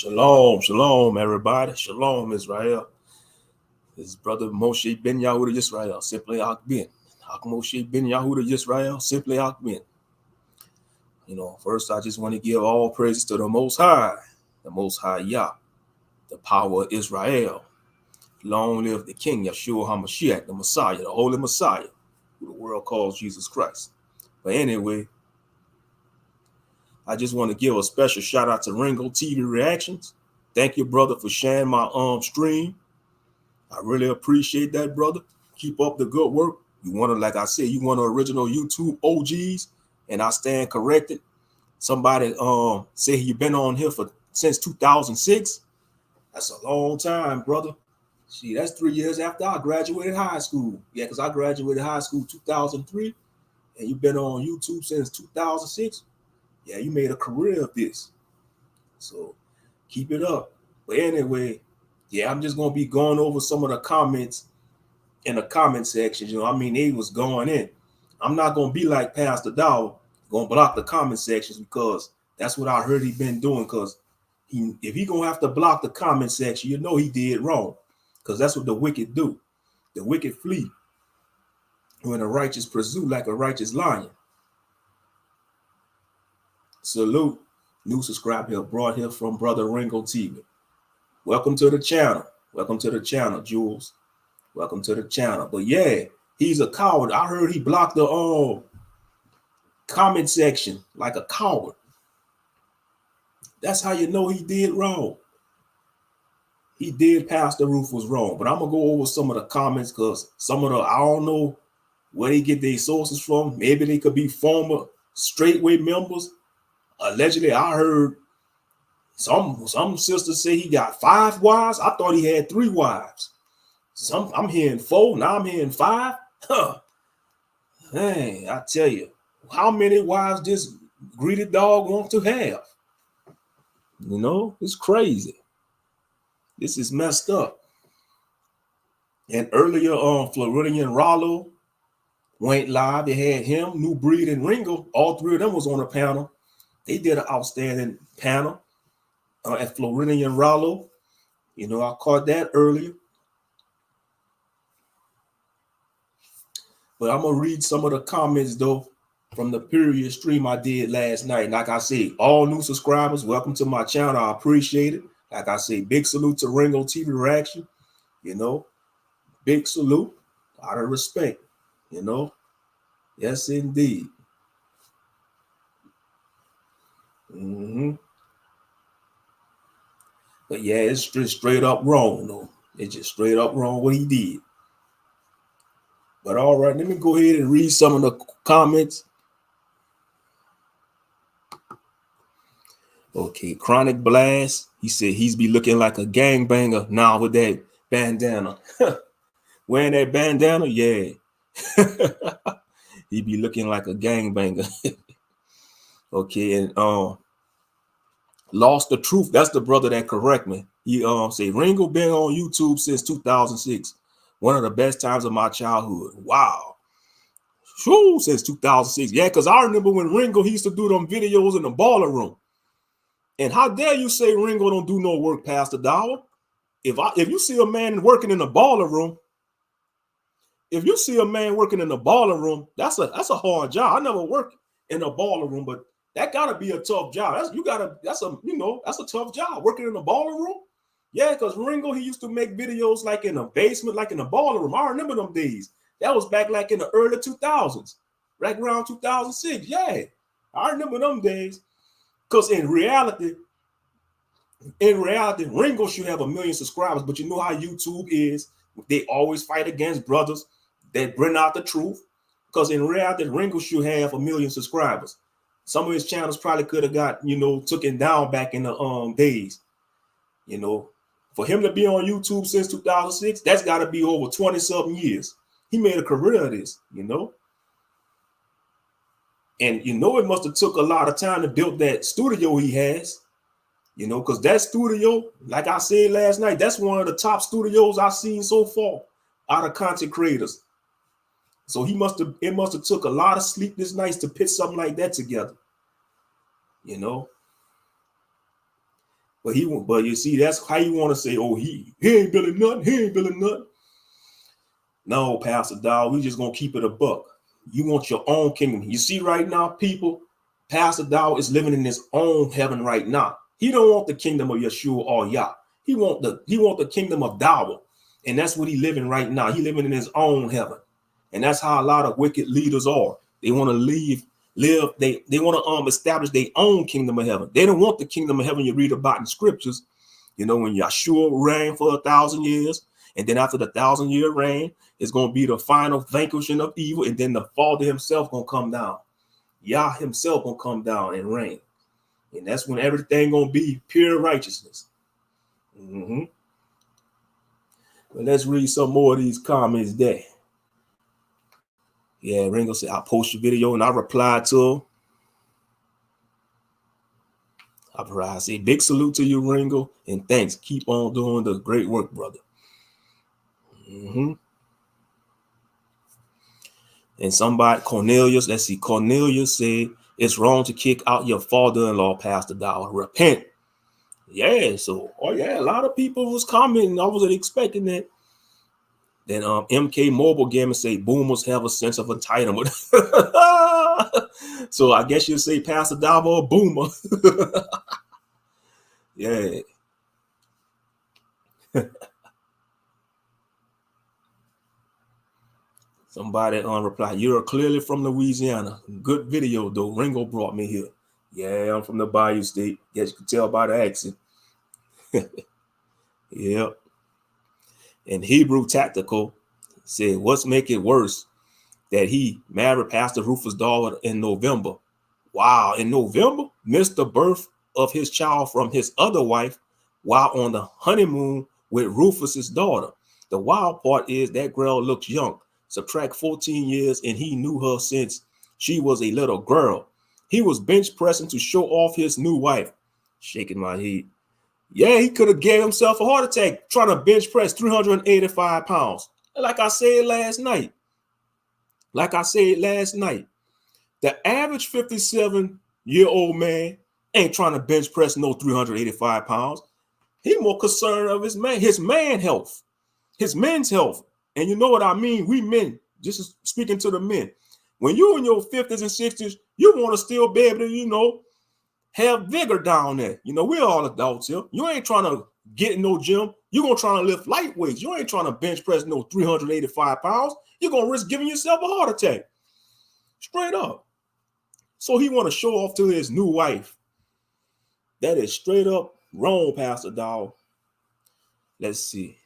Shalom, shalom, everybody. Shalom, Israel. This is Brother Moshe Ben Yahuda Yisrael, simply Akbin. Ak Moshe Ben Yahuda Yisrael, simply Akbin. First I just want to give all praises to the Most High Yah, the power of Israel. Long live the King, Yeshua HaMashiach, the Messiah, the Holy Messiah, who the world calls Jesus Christ. But anyway, I just want to give a special shout out to Ringo TV Reactions. Thank you, brother, for sharing my stream. I really appreciate that, brother. Keep up the good work. You want to, like I said, you want to original YouTube OGs, and I stand corrected. Somebody say you've been on here since 2006. That's a long time, brother. See, that's 3 years after I graduated high school. Yeah, because I graduated high school 2003, and you've been on YouTube since 2006. Yeah, you made a career of this. So keep it up. But anyway, yeah, I'm just going to be going over some of the comments in the comment section. They was going in. I'm not going to be like Pastor Dow, going to block the comment sections, because that's what I heard he been doing. Because if he going to have to block the comment section, he did wrong. Because that's what the wicked do. The wicked flee when the righteous pursue like a righteous lion. Salute. New subscriber here, brought here from Brother Ringo TV. Welcome to the channel. Welcome to the channel, Jules. Welcome to the channel. But yeah, he's a coward. I heard he blocked the comment section like a coward. That's how you know he did wrong. He did pass the roof was wrong. But I'm going to go over some of the comments, because some of I don't know where they get their sources from. Maybe they could be former straightway members. Allegedly, I heard some sisters say he got 5 wives. I thought he had 3 wives. I'm hearing 4. Now I'm hearing 5. Hey, I tell you, how many wives this greedy dog wants to have? It's crazy. This is messed up. And earlier on, Floridian Rollo went live. They had him, New Breed, and Ringo. All 3 of them was on the panel. They did an outstanding panel at Floridian Rollo. I caught that earlier. But I'm going to read some of the comments, though, from the previous stream I did last night. Like I say, all new subscribers, welcome to my channel. I appreciate it. Like I say, big salute to Ringo TV Reaction. Big salute. Out of respect. Yes, indeed. But yeah, it's just straight up wrong, though. It's just straight up wrong what he did. But all right, let me go ahead and read some of the comments. Okay, Chronic Blast. He said he's be looking like a gangbanger now with that bandana. Wearing that bandana, yeah. He be looking like a gangbanger. Okay, and Lost the Truth. That's the brother that correct me. He say Ringo been on YouTube since 2006. One of the best times of my childhood. Wow. Whew, since 2006. Yeah, because I remember when Ringo, he used to do them videos in the baller room. And how dare you say Ringo don't do no work, Pastor Dower? If you see a man working in the baller room, that's a hard job. I never worked in a baller room, but that gotta be a tough job. That's a tough job, working in a baller room. Yeah, because Ringo, he used to make videos like in a basement, like in a baller room. I remember them days. That was back like in the early 2000s, right around 2006. Yeah, I remember them days. Because in reality, Ringo should have 1 million subscribers. But you know how YouTube is. They always fight against brothers that bring out the truth. Because in reality, Ringo should have 1 million subscribers. Some of his channels probably could have got, taken down back in the days. For him to be on YouTube since 2006, that's got to be over 20-something years. He made a career of this, And it must have took a lot of time to build that studio he has, because that studio, like I said last night, that's one of the top studios I've seen so far out of content creators. So it must have took a lot of sleepless nights to put something like that together, But but you see, that's how you want to say, oh, he ain't building nothing, he ain't building nothing. No, Pastor Dawg, we just gonna keep it a buck. You want your own kingdom. You see, right now, people, Pastor Dawg is living in his own heaven right now. He don't want the kingdom of Yeshua or Yah. He want the kingdom of Dawg. And that's what he living right now. He living in his own heaven. And that's how a lot of wicked leaders are. They want to live, they want to establish their own kingdom of heaven. They don't want the kingdom of heaven you read about in scriptures. You know, when Yeshua reigned for 1,000 years, and then after the 1,000-year reign, it's going to be the final vanquishing of evil, and then the Father himself going to come down. Yah himself going to come down and reign. And that's when everything going to be pure righteousness. But let's read some more of these comments there. Yeah, Ringo said, I post your video, and I replied to him. I say, big salute to you, Ringo, and thanks. Keep on doing the great work, brother. And somebody, Cornelius, let's see, Cornelius said, it's wrong to kick out your father-in-law, Pastor Dawg. Repent. Yeah, so, oh yeah, a lot of people was commenting. I wasn't expecting that. Then MK Mobile Gaming say boomers have a sense of entitlement. So I guess you'll say Pastor Dawg or boomer. Yeah. Somebody replied, you're clearly from Louisiana. Good video, though. Ringo brought me here. Yeah, I'm from the Bayou State. Guess you can tell by the accent. Yep. And Hebrew Tactical said, what's making it worse? That he married Pastor Rufus' daughter in November. Wow, in November? Missed the birth of his child from his other wife while on the honeymoon with Rufus's daughter. The wild part is that girl looks young. Subtract 14 years and he knew her since she was a little girl. He was bench pressing to show off his new wife. Shaking my head. Yeah, he could have gave himself a heart attack trying to bench press 385 pounds. Like I said last night, the average 57-year-old man ain't trying to bench press no 385 pounds. He more concerned of his man health, his men's health. And you know what I mean? We men, just speaking to the men, when you're in your 50s and 60s, you want to still be able to, have vigor down there. We're all adults here. You ain't trying to get in no gym. You're going to try to lift light weights. You ain't trying to bench press no 385 pounds. You're going to risk giving yourself a heart attack. Straight up. So he want to show off to his new wife. That is straight up wrong, Pastor Dawg. Let's see.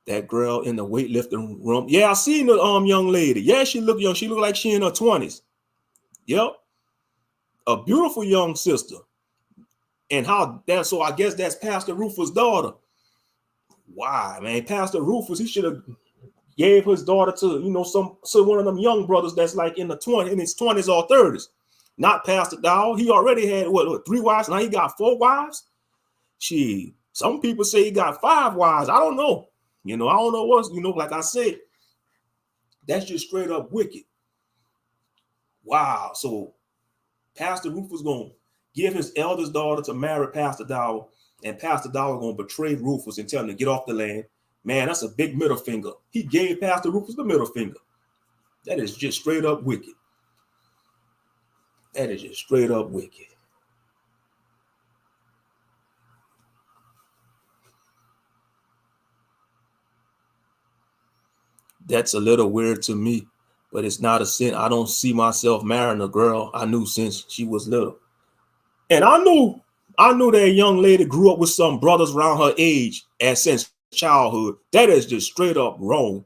That girl in the weightlifting room. Yeah, I seen the young lady. Yeah, she look young. She look like she in her 20s. Yep. A beautiful young sister. And so I guess that's Pastor Rufus' daughter. Why, man? Pastor Rufus, he should have gave his daughter to, some one of them young brothers that's like in his 20s or 30s. Not Pastor Dawg. He already had what 3 wives. Now he got 4 wives. Some people say he got 5 wives. I don't know. I don't know what's, like I said, that's just straight up wicked. Wow. So Pastor Rufus going to give his eldest daughter to marry Pastor Dawg, and Pastor Dawg going to betray Rufus and tell him to get off the land. Man, that's a big middle finger. He gave Pastor Rufus the middle finger. That is just straight up wicked. That is just straight up wicked. That's a little weird to me, but it's not a sin. I don't see myself marrying a girl I knew since she was little. And I knew that young lady grew up with some brothers around her age and since childhood. That is just straight up wrong.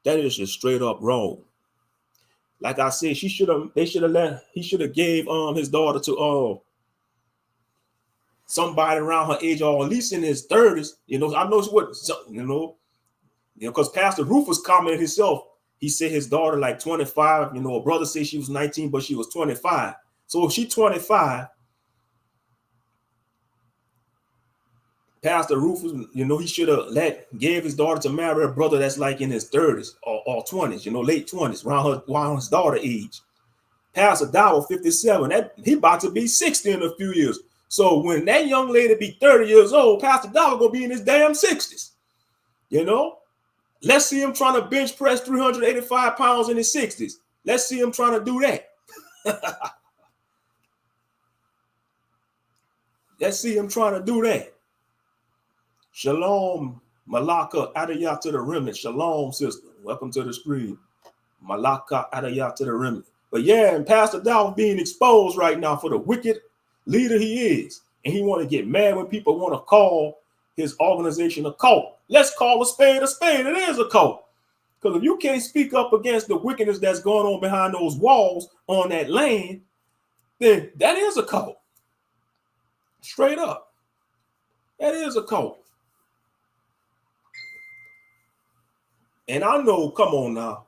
That is just straight up wrong. Like I said, he should have gave his daughter to somebody around her age, or at least in his 30s. I know what, because Pastor Rufus commented himself. He said his daughter like 25. A brother said she was 19, but she was 25. So if she's 25, Pastor Rufus, he should have gave his daughter to marry a brother that's like in his 30s or 20s, late 20s, around his daughter age. Pastor Dow 57. That he about to be 60 in a few years. So when that young lady be 30 years old, Pastor Dow gonna be in his damn 60s. You know, let's see him trying to bench press 385 pounds in his 60s. Let's see him trying to do that. Let's see him trying to do that. Shalom, Malaka, Adayah to the remnant. Shalom, sister. Welcome to the screen. Malaka, Adayah to the remnant. But yeah, and Pastor Dow being exposed right now for the wicked leader he is. And he want to get mad when people want to call his organization a cult. Let's call a spade a spade. It is a cult. Because if you can't speak up against the wickedness that's going on behind those walls on that land, then that is a cult. Straight up. That is a cult. And I know, come on now,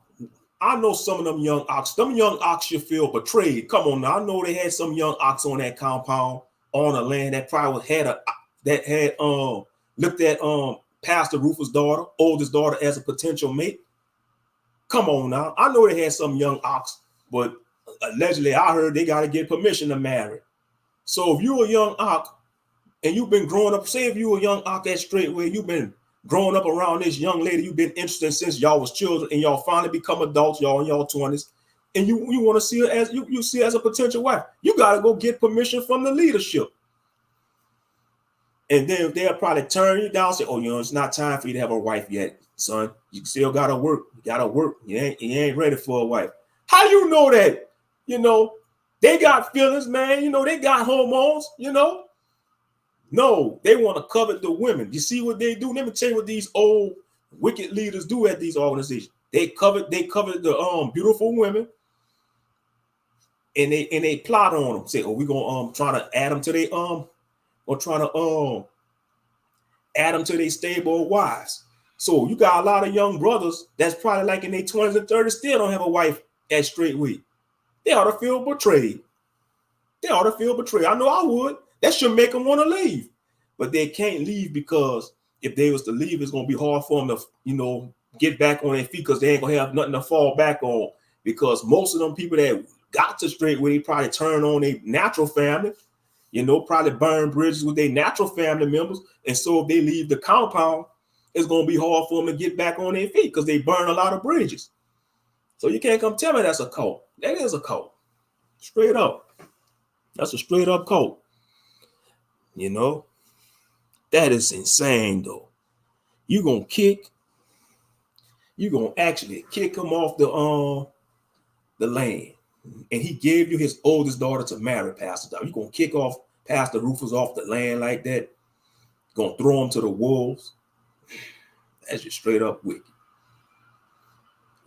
I know some of them young ox should feel betrayed. Come on now, I know they had some young ox on that compound, on a land that probably had looked at Pastor Rufus' daughter, oldest daughter, as a potential mate. Come on now, I know they had some young ox, but allegedly I heard they got to get permission to marry. So if you're a young ox and you've been growing up, say if you're a young ox at Straightway, you've been growing up around this young lady you've been interested in since y'all was children, and y'all finally become adults, y'all in y'all 20s, and you want to see her as you see her as a potential wife, you got to go get permission from the leadership. And then they'll probably turn you down and say, oh, you know, it's not time for you to have a wife yet, son. You still got to work. You got to work. You ain't ready for a wife. How you know that? You know, they got feelings, man. You know, they got hormones, you know. No, they want to covet the women. You see what they do? Let me tell you what these old wicked leaders do at these organizations. They covet the beautiful women, and they plot on them. Say, oh, we're gonna try to add them to their or try to add them to their stable wives. So you got a lot of young brothers that's probably like in their 20s and 30s still don't have a wife at Straightway. They ought to feel betrayed. They ought to feel betrayed. I know I would. That should make them want to leave. But they can't leave because if they was to leave, it's going to be hard for them to, you know, get back on their feet because they ain't going to have nothing to fall back on. Because most of them people that got to Straightway probably turn on their natural family, you know, probably burn bridges with their natural family members. And so if they leave the compound, it's going to be hard for them to get back on their feet because they burn a lot of bridges. So you can't come tell me that's a cult. That is a cult. Straight up. That's a straight up cult. You know, that is insane though. You're going to actually kick him off the land. And he gave you his oldest daughter to marry, Pastor Dow. You're going to kick off Pastor Rufus off the land like that. You're going to throw him to the wolves. That's just straight up wicked.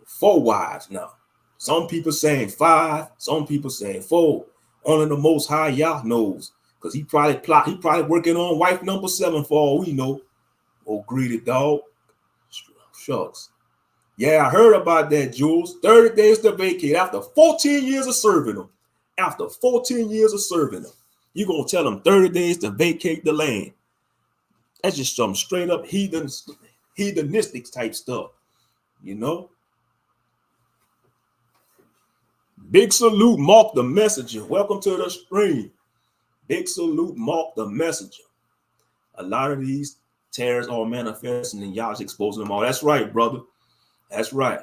4 wives now. Some people saying 5, some people saying 4. Only the Most High Yah knows. Because he probably working on wife number 7 for all we know. Oh, greedy dog. Shucks. Yeah, I heard about that, Jules. 30 days to vacate after 14 years of serving them. After 14 years of serving them. You're going to tell them 30 days to vacate the land. That's just some straight up heathenistic type stuff. You know? Big salute, Mark the Messenger. Welcome to the stream. Big salute, Mark the Messenger. A lot of these terrors are manifesting and y'all's exposing them all. That's right, brother. That's right.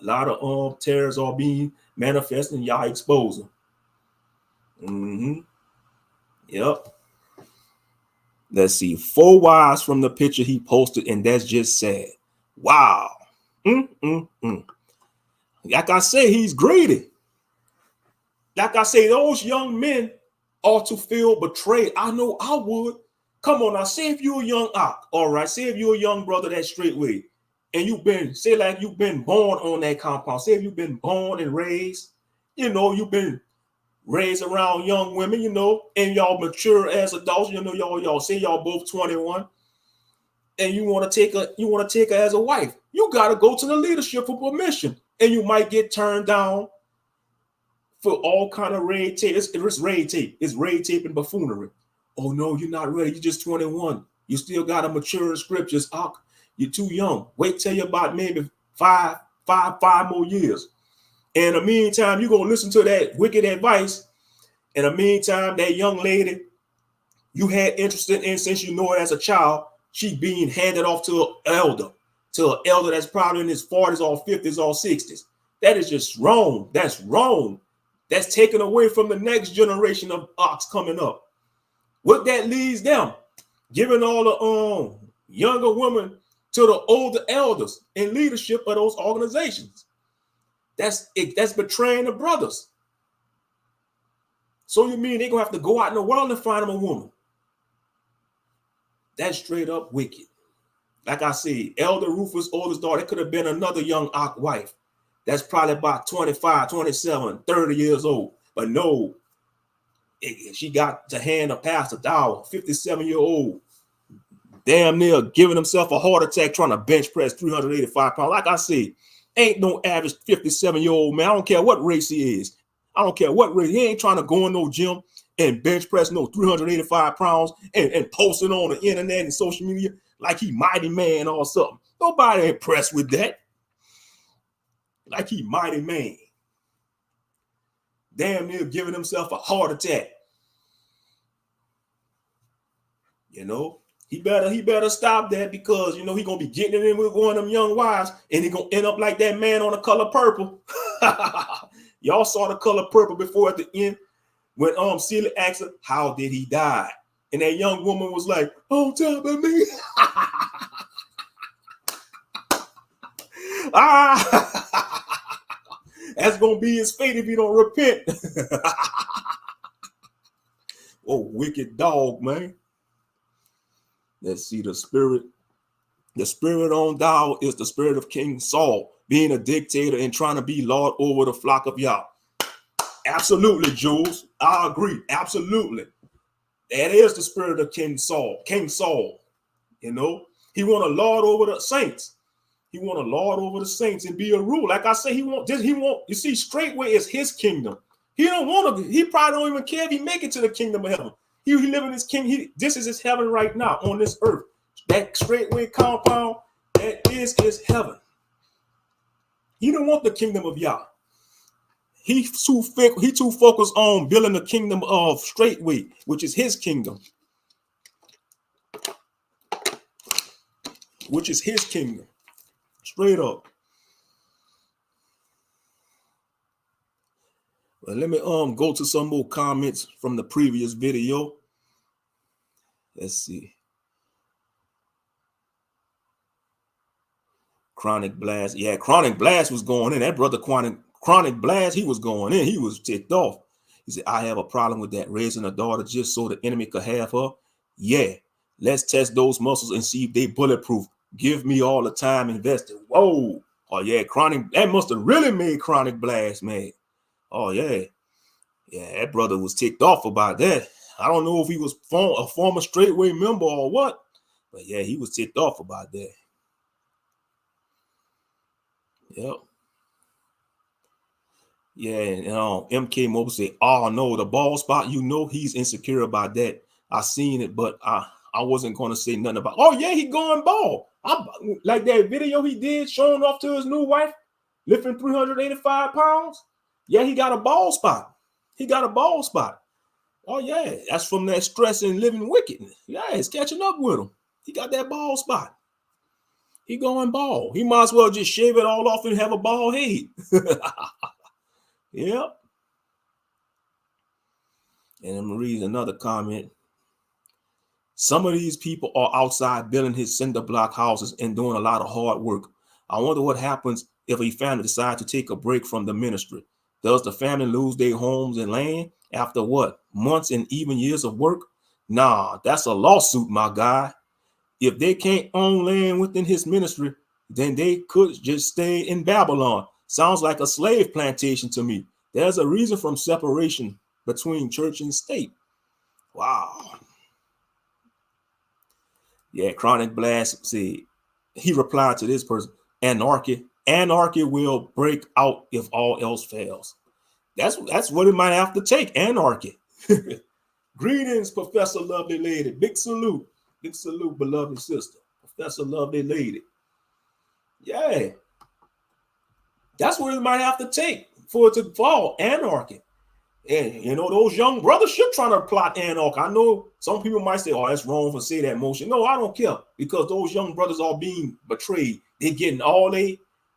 A lot of terrors are being manifesting and y'all exposing. Yep. Let's see. 4 wives from the picture he posted, and that's just sad. Wow. Like I say, he's greedy. Like I say, those young men ought to feel betrayed. I know I would. Come on now, say if you're a young ox, all right, say if you're a young brother that Straightway, and you've been born on that compound, say if you've been born and raised, you know, you've been raised around young women, you know, and y'all mature as adults, you know, y'all say y'all both 21, and you want to take her as a wife. You got to go to the leadership for permission, and you might get turned down for all kind of red tape. It's red tape. It's red tape and buffoonery. Oh no, you're not ready. You're just 21. You still got to mature in scriptures. You're too young. Wait till you're about maybe five more years. In the meantime, you're going to listen to that wicked advice. In the meantime, that young lady you had interest in since you know it as a child, she being handed off to an elder that's probably in his 40s or 50s or 60s. That is just wrong. That's wrong. That's taken away from the next generation of ox coming up. What that leads them, giving all the younger women to the older elders in leadership of those organizations. That's betraying the brothers. So you mean they're going to have to go out in the world and find them a woman? That's straight up wicked. Like I said, Elder Rufus' oldest daughter, it could have been another young ox wife. That's probably about 25, 27, 30 years old. But no, she got to hand a pastor down, 57-year-old, damn near giving himself a heart attack trying to bench press 385 pounds. Like I said, ain't no average 57-year-old man. I don't care what race he is. I don't care what race. He ain't trying to go in no gym and bench press no 385 pounds and posting on the internet and social media like he mighty man or something. Nobody impressed with that. Like he mighty man. Damn near giving himself a heart attack. You know, he better stop that, because you know he gonna be getting it in with one of them young wives, and he gonna end up like that man on The Color Purple. Y'all saw The Color Purple before at the end when Celia asked her, how did he die? And that young woman was like, on top of me. That's gonna be his fate if he don't repent. Oh, wicked dog, man. Let's see, the spirit on Thou is the spirit of King Saul, being a dictator and trying to be Lord over the flock of Yah. Absolutely, Jules. I agree. Absolutely. That is the spirit of King Saul. King Saul. You know, he want to lord over the saints. He want to lord over the saints and be a ruler. Like I say, you see, straightway is his kingdom. He probably don't even care if he make it to the kingdom of heaven. He live in his king. This is his heaven right now on this earth. That straightway compound, that is his heaven. He don't want the kingdom of Yah. He too focused on building the kingdom of straightway, which is his kingdom. Which is his kingdom. Straight up. Well, let me go to some more comments from the previous video. Let's see. Chronic Blast. Yeah, Chronic Blast was going in. That brother Chronic Blast, he was going in. He was ticked off. He said, I have a problem with that, raising a daughter just so the enemy could have her. Yeah, let's test those muscles and see if they bulletproof. Give me all the time invested. Whoa. Oh, yeah, that must have really made Chronic Blast, man. Oh, yeah. Yeah, that brother was ticked off about that. I don't know if he was a former straightway member or what, but yeah, he was ticked off about that. Yep. Yeah, and MK Mobile said, oh no, the ball spot, you know he's insecure about that. I seen it, but I wasn't going to say nothing about, oh yeah, he going ball. Like that video he did showing off to his new wife, lifting 385 pounds. Yeah, he got a ball spot. He got a ball spot. Oh yeah, that's from that stress and living wickedness. Yeah, it's catching up with him. He got that ball spot. He going bald. He might as well just shave it all off and have a bald head. Yep. And I'm reading another comment. Some of these people are outside building his cinder block houses and doing a lot of hard work. I wonder what happens if a family decides to take a break from the ministry. Does the family lose their homes and land after what? Months and even years of work? Nah, that's a lawsuit, my guy. If they can't own land within his ministry, then they could just stay in Babylon. Sounds like a slave plantation to me. There's a reason from separation between church and state. Wow. Yeah, Chronic Blast said, he replied to this person, Anarchy will break out if all else fails. That's what it might have to take, anarchy. Greetings, Professor Lovely Lady. Big salute, beloved sister. Professor Lovely Lady. Yeah. That's what it might have to take. for it to fall, anarchy. And you know, those young brothers should try to plot anarchy. I know some people might say, "Oh, that's wrong for say that motion." No, I don't care, because those young brothers are being betrayed. They're getting all their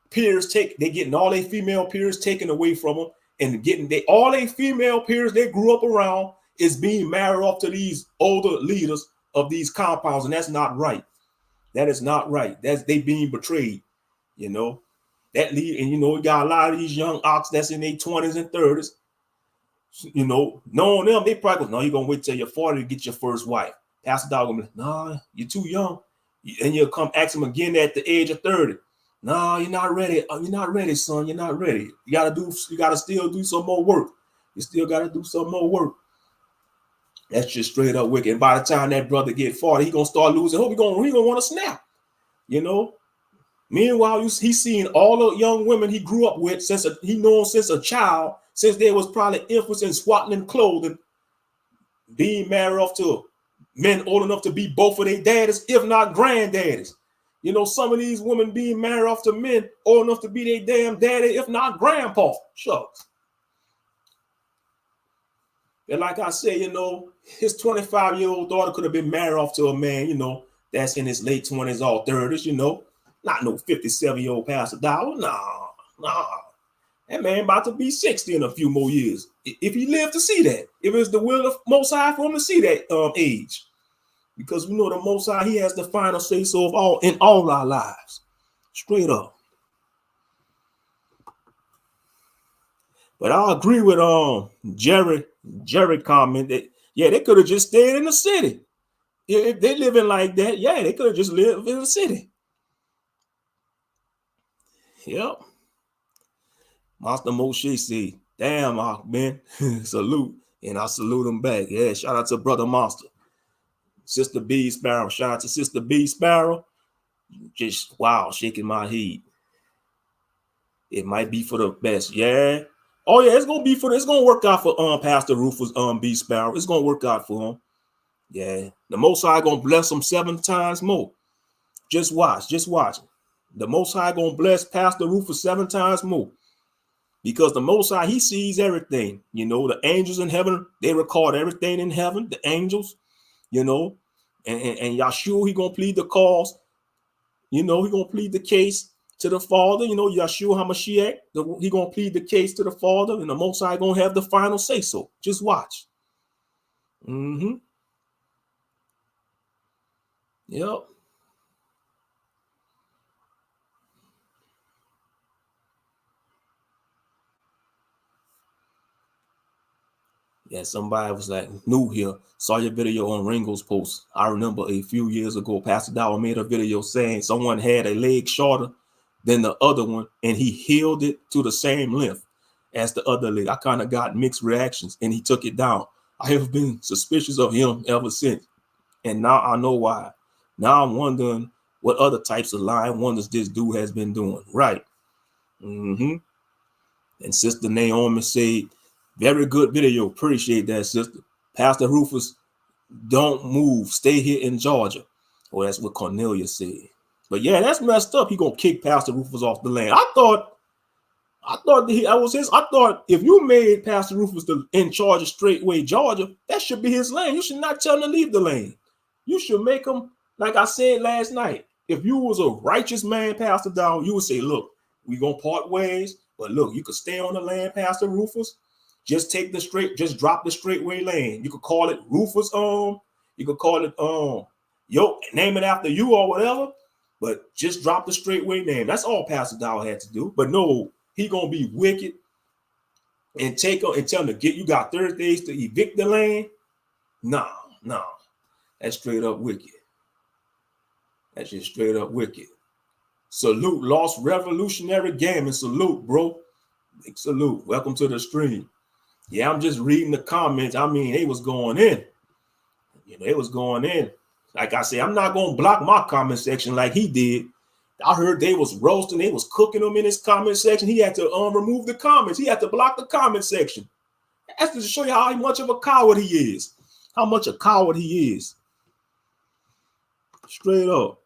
peers they're getting all their female peers taken away from them, and getting all their female peers they grew up around is being married off to these older leaders of these compounds, and that's not right. That is not right. That's they being betrayed. You know, that lead, and you know, we got a lot of these young ox that's in their 20s and 30s. You know, knowing them, they probably go, "No, you're gonna wait till you're 40 to get your first wife." Pastor Dog gonna be like, "Nah, you're too young." And you'll come ask him again at the age of 30. "No, you're not ready. You're not ready, son. You're not ready. You gotta still do some more work. You still gotta do some more work." That's just straight up wicked. And by the time that brother get 40, he gonna start losing hope. He gonna want to snap. You know. Meanwhile, he's seeing all the young women he grew up with since a child, since they was probably infants in swaddling clothing, being married off to men old enough to be both of their daddies, if not granddaddies. You know, some of these women being married off to men old enough to be their damn daddy, if not grandpa. Shucks. And like I say, you know, his 25-year-old daughter could have been married off to a man, you know, that's in his late 20s or 30s, you know. Not no 57-year-old Pastor Dollar. Nah. That man about to be 60 in a few more years. If he lived to see that. If it's the will of Most High for him to see that age. Because we know the Most High, he has the final say-so of in all our lives. Straight up. But I agree with Jerry comment that, yeah, they could have just stayed in the city. If they living like that, yeah, they could have just lived in the city. Yep. Master Moshe said, "Damn, man, salute." And I salute him back. Yeah, shout out to Brother Master. Sister B Sparrow. Shout out to Sister B Sparrow. Just, wow, shaking my head. It might be for the best. Yeah. Oh, yeah, it's gonna work out for Pastor Rufus B Sparrow. It's gonna work out for him. Yeah. The Most High gonna bless him 7 times more. Just watch. The Most High gonna bless Pastor Rufus 7 times more. Because the Most High, he sees everything. You know, the angels in heaven, they record everything in heaven, the angels, you know, and Yahshua, he gonna plead the cause. You know, he gonna plead the case to the Father. You know, Yahshua HaMashiach, he gonna plead the case to the Father, and the Most High gonna have the final say so. Just watch. Yep. Yeah, somebody was like, new here, saw your video on Ringo's post. I remember a few years ago, Pastor Dow made a video saying someone had a leg shorter than the other one, and he healed it to the same length as the other leg. I kind of got mixed reactions, and he took it down. I have been suspicious of him ever since, and now I know why. Now I'm wondering what other types of lying wonders this dude has been doing. Right. And Sister Naomi said, "Very good video. Appreciate that, sister. Pastor Rufus, don't move. Stay here in Georgia." Well, that's what Cornelius said. But yeah, that's messed up. He gonna kick Pastor Rufus off the land. I thought if you made Pastor Rufus in charge of Straightway, Georgia, that should be his land. You should not tell him to leave the land. You should make him, like I said last night, if you was a righteous man, Pastor Dow, you would say, "Look, we gonna part ways, but look, you could stay on the land, Pastor Rufus. Just drop the Straightway land. You could call it Rufus, you could call it name it after you or whatever, but just drop the Straightway name." That's all Pastor Dow had to do. But no, he gonna be wicked and tell him to you got 30 days to evict the land. No. That's straight up wicked. That's just straight up wicked. Salute, Lost Revolutionary Gaming. Salute, bro. Big salute. Welcome to the stream. Yeah, I'm just reading the comments. I mean, they was going in. You know, it was going in. Like I said, I'm not going to block my comment section like he did. I heard they was roasting. They was cooking him in his comment section. He had to remove the comments. He had to block the comment section. That's to show you how much of a coward he is. How much a coward he is. Straight up.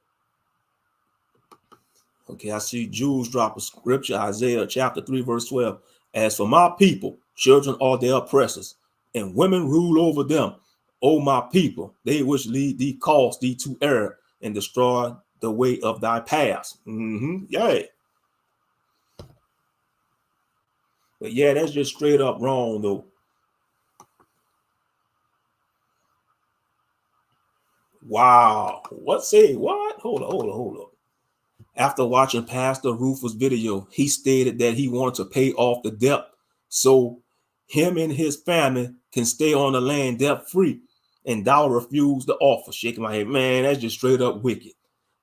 Okay, I see Jules drop a scripture, Isaiah chapter 3, verse 12. As for my people, children are their oppressors, and women rule over them. O my people, they which lead thee cause thee to err and destroy the way of thy paths. Yeah. But yeah, that's just straight up wrong, though. Wow. What say? What? Hold up. After watching Pastor Rufus' video, he stated that he wanted to pay off the debt so him and his family can stay on the land debt free. And Dow refused the offer. Shaking my head, man, that's just straight up wicked.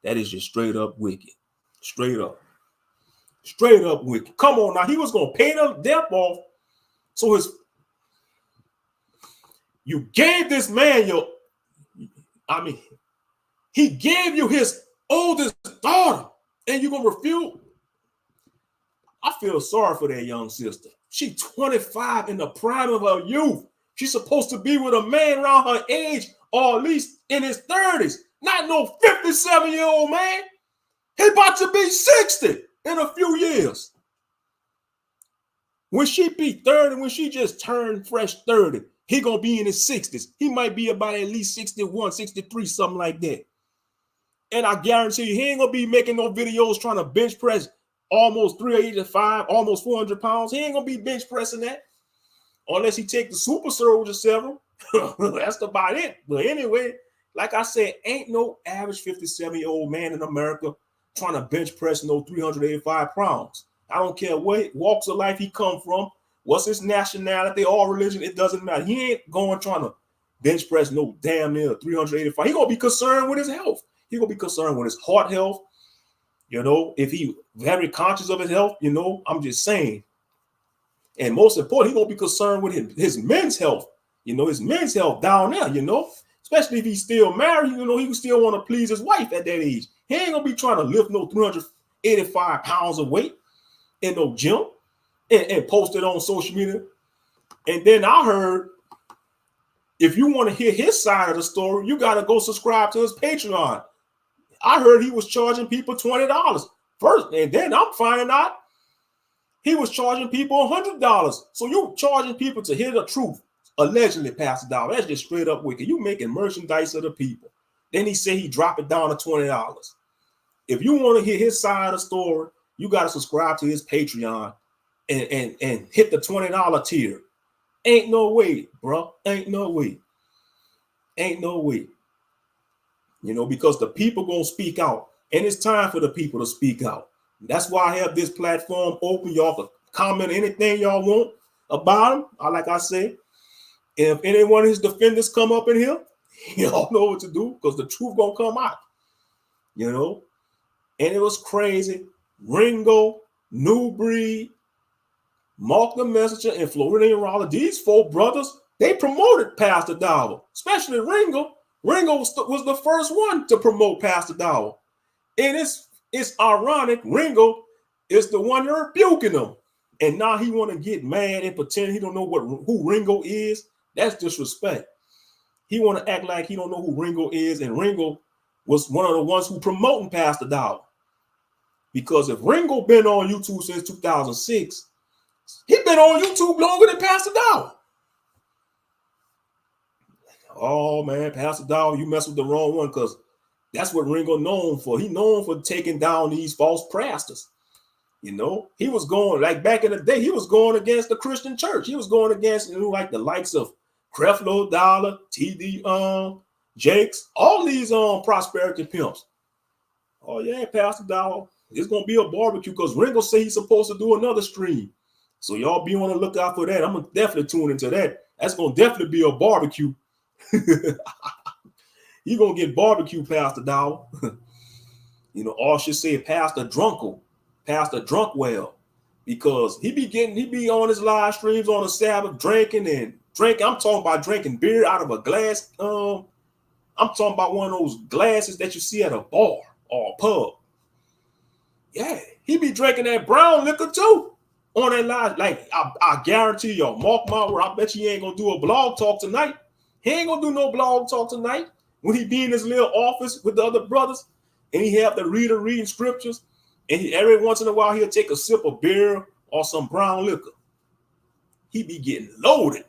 That is just straight up wicked. Straight up wicked. Come on now, he was gonna pay the debt off. So you gave this man he gave you his oldest daughter, and you're gonna refuse. I feel sorry for that young sister. She's 25 in the prime of her youth. She's supposed to be with a man around her age, or at least in his 30s. Not no 57-year-old man. He's about to be 60 in a few years. When she be 30, when she just turned fresh 30, he gonna be in his 60s. He might be about at least 61, 63, something like that. And I guarantee you, he ain't gonna be making no videos trying to bench press almost 385, almost 400 pounds. He ain't gonna be bench pressing that unless he take the super soldier several. That's about it. But anyway, like I said, ain't no average 57-year-old man in America trying to bench press no 385 pounds. I don't care what walks of life he come from, what's his nationality, or religion, it doesn't matter. He ain't going trying to bench press no damn near 385. He gonna be concerned with his health. He gonna be concerned with his heart health. You know, if he very conscious of his health, you know, I'm just saying. And most important, he gonna be concerned with his men's health. You know, his men's health down there, you know, especially if he's still married, you know, he still want to please his wife at that age. He ain't gonna be trying to lift no 385 pounds of weight in no gym and post it on social media. And then I heard, if you want to hear his side of the story, you got to go subscribe to his Patreon. I heard he was charging people $20 first, and then I'm finding out he was charging people $100. So you charging people to hear the truth, allegedly, Pastor Dow. That's just straight up wicked. You making merchandise of the people. Then he said he dropped it down to $20. If you want to hear his side of the story, you got to subscribe to his Patreon and hit the $20 tier. Ain't no way, bro. Ain't no way. Ain't no way. You know, because the people gonna speak out, and it's time for the people to speak out. That's why I have this platform open. Y'all can comment anything y'all want about him. Like I say, if any one of his defenders come up in here, y'all know what to do, because the truth gonna come out. You know, and it was crazy. Ringo, New Breed, Mark the Messenger, and Floridian Raleigh, these four brothers, they promoted Pastor Dow, especially Ringo. Ringo was the first one to promote Pastor Dow. And it's ironic, Ringo is the one rebuking him. And now he want to get mad and pretend he don't know who Ringo is. That's disrespect. He want to act like he don't know who Ringo is, and Ringo was one of the ones who promoting Pastor Dow. Because if Ringo been on YouTube since 2006, he been on YouTube longer than Pastor Dow. Oh man, Pastor Dow, you mess with the wrong one, because that's what Ringo known for. He known for taking down these false pastors. You know, he was going, like back in the day, he was going against the Christian church. He was going against, you know, like the likes of Creflo Dollar, T.D. Jakes, all these prosperity pimps. Oh yeah, Pastor Dow, it's gonna be a barbecue, because Ringo say he's supposed to do another stream. So y'all be on the lookout for that. I'm gonna definitely tune into that. That's gonna definitely be a barbecue. You gonna get barbecue, Pastor Dow. You know, or I should say Pastor Drunkle, Pastor Drunkwell, because he be on his live streams on the Sabbath drinking. I'm talking about drinking beer out of a glass. I'm talking about one of those glasses that you see at a bar or a pub. Yeah, he be drinking that brown liquor too on that live. Like I guarantee y'all, mark my word, I bet you he ain't gonna do a blog talk tonight. He ain't gonna do no blog talk tonight when he be in his little office with the other brothers, and he have the reader reading scriptures, and every once in a while he'll take a sip of beer or some brown liquor. he be getting loaded.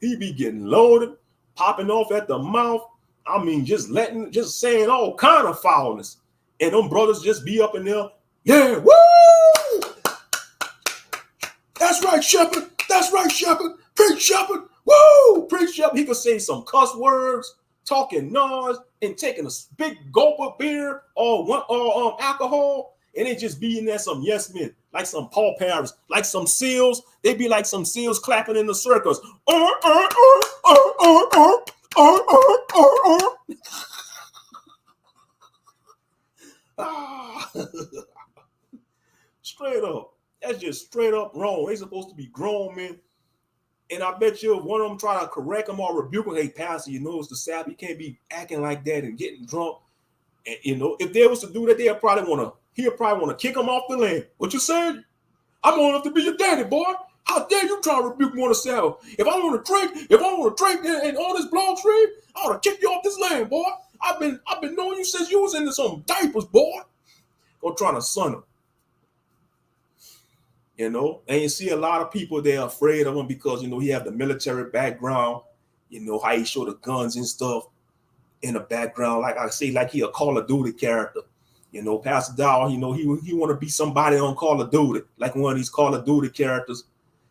He be getting loaded, popping off at the mouth. I mean, just saying all kind of foulness. And them brothers just be up in there, yeah, woo! That's right, Shepherd. That's right, Shepherd. Preach, Shepherd. Woo! Preach, Shepherd. He could say some cuss words, talking noise, and taking a big gulp of beer or alcohol, and they just be in there some yes men, like some Paul Paris, like some seals. They be like some seals clapping in the circles. Straight up. That's just straight up wrong. They supposed to be grown men. And I bet you if one of them try to correct them or rebuke them, hey, pastor, you know it's the Sabbath. You can't be acting like that and getting drunk. And, you know, if they was to do that, he'll probably want to kick them off the land. What you saying? I'm old enough to be your daddy, boy. How dare you try to rebuke me on the Sabbath? If I want to drink and all this blood stream, I ought to kick you off this land, boy. I've been knowing you since you was into some diapers, boy. Or trying to son him. You know, and you see a lot of people, they're afraid of him because, you know, he have the military background, you know, how he show the guns and stuff in the background. Like I say, like he a Call of Duty character. You know, Pastor Dow, you know, he want to be somebody on Call of Duty, like one of these Call of Duty characters.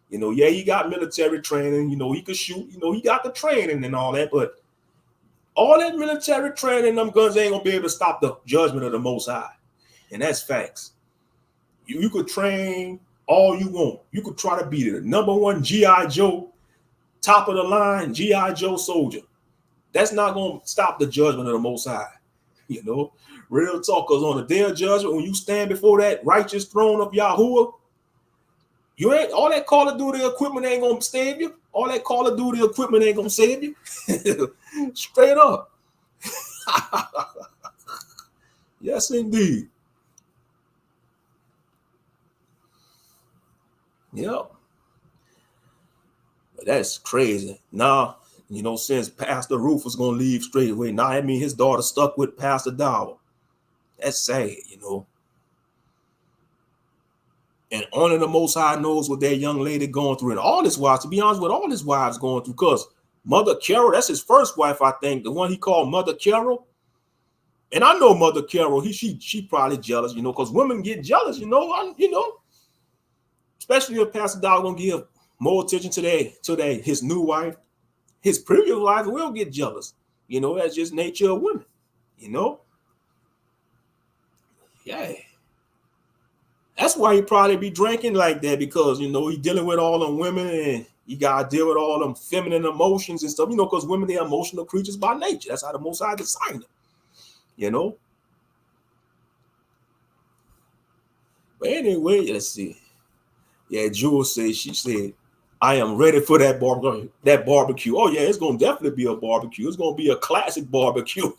You know, yeah, he got military training, you know, he could shoot, you know, he got the training and all that, but all that military training, them guns ain't gonna be able to stop the judgment of the Most High. And that's facts. You could train all you want. You could try to be the number one G.I. Joe, top of the line G.I. Joe soldier. That's not going to stop the judgment of the Most High. You know, real talk, because on the day of judgment, when you stand before that righteous throne of Yahuwah, you ain't all that Call of Duty equipment ain't going to save you. All that Call of Duty equipment ain't going to save you. Straight up. Yes, indeed. Yep. But that's crazy. Now, you know, since Pastor Roof was going to leave straight away, now I mean his daughter stuck with Pastor Dower. That's sad, you know. And only the Most High knows what that young lady going through. And all his wives, to be honest with all his wives going through, because Mother Carol, that's his first wife, I think, the one he called Mother Carol. And I know Mother Carol, she probably jealous, you know, because women get jealous, you know, especially if Pastor Dog gonna give more attention to his new wife. His previous wife will get jealous. You know, that's just nature of women, you know. Yeah. That's why he probably be drinking like that, because, you know, he dealing with all them women and you gotta deal with all them feminine emotions and stuff, you know, because women, they're emotional creatures by nature. That's how the Most High designed them, you know. But anyway, let's see. Yeah, Jules said, she said, I am ready for that barbecue. Oh, yeah, it's going to definitely be a barbecue. It's going to be a classic barbecue.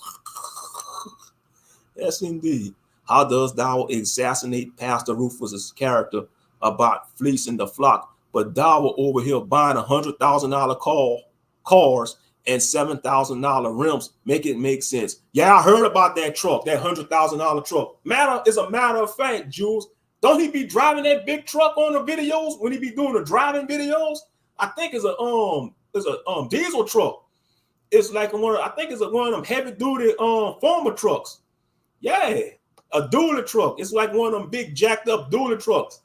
Yes, indeed. How does thou assassinate Pastor Rufus's character about fleecing the flock, but thou over here buying $100,000 cars and $7,000 rims? Make it make sense. Yeah, I heard about that truck, that $100,000 truck. Is a matter of fact, Jules. Don't he be driving that big truck on the videos when he be doing the driving videos? I think it's a diesel truck. It's like I think it's one of them heavy duty farmer trucks. Yeah, a dually truck. It's like one of them big jacked up dually trucks.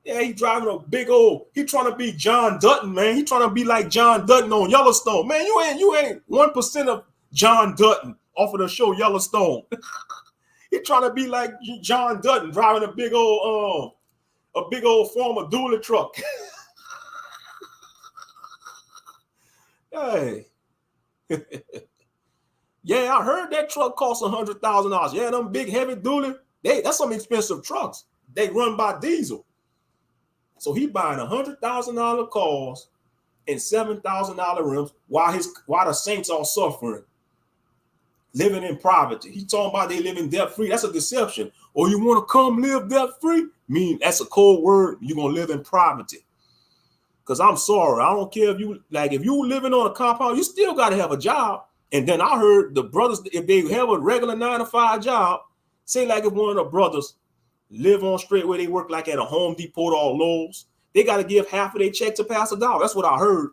Yeah, he driving a big old. He trying to be John Dutton, man. He trying to be like John Dutton on Yellowstone, man. You ain't 1% of John Dutton off of the show Yellowstone. He trying to be like John Dutton, driving a big old former dually truck. Hey. Yeah, I heard that truck costs $100,000. Yeah, them big heavy dually, that's some expensive trucks. They run by diesel. So he buying $100,000 cars and $7,000 rims while the saints are suffering. Living in poverty. He's talking about they living debt-free. That's a deception. Or you want to come live debt-free? That's a cold word. You're going to live in poverty. Because I'm sorry. I don't care if you living on a compound, you still got to have a job. And then I heard the brothers, if they have a regular 9-to-5 job, say like if one of the brothers live on straight where they work like at a Home Depot or Lowe's, they got to give half of their check to Pastor Dow. That's what I heard.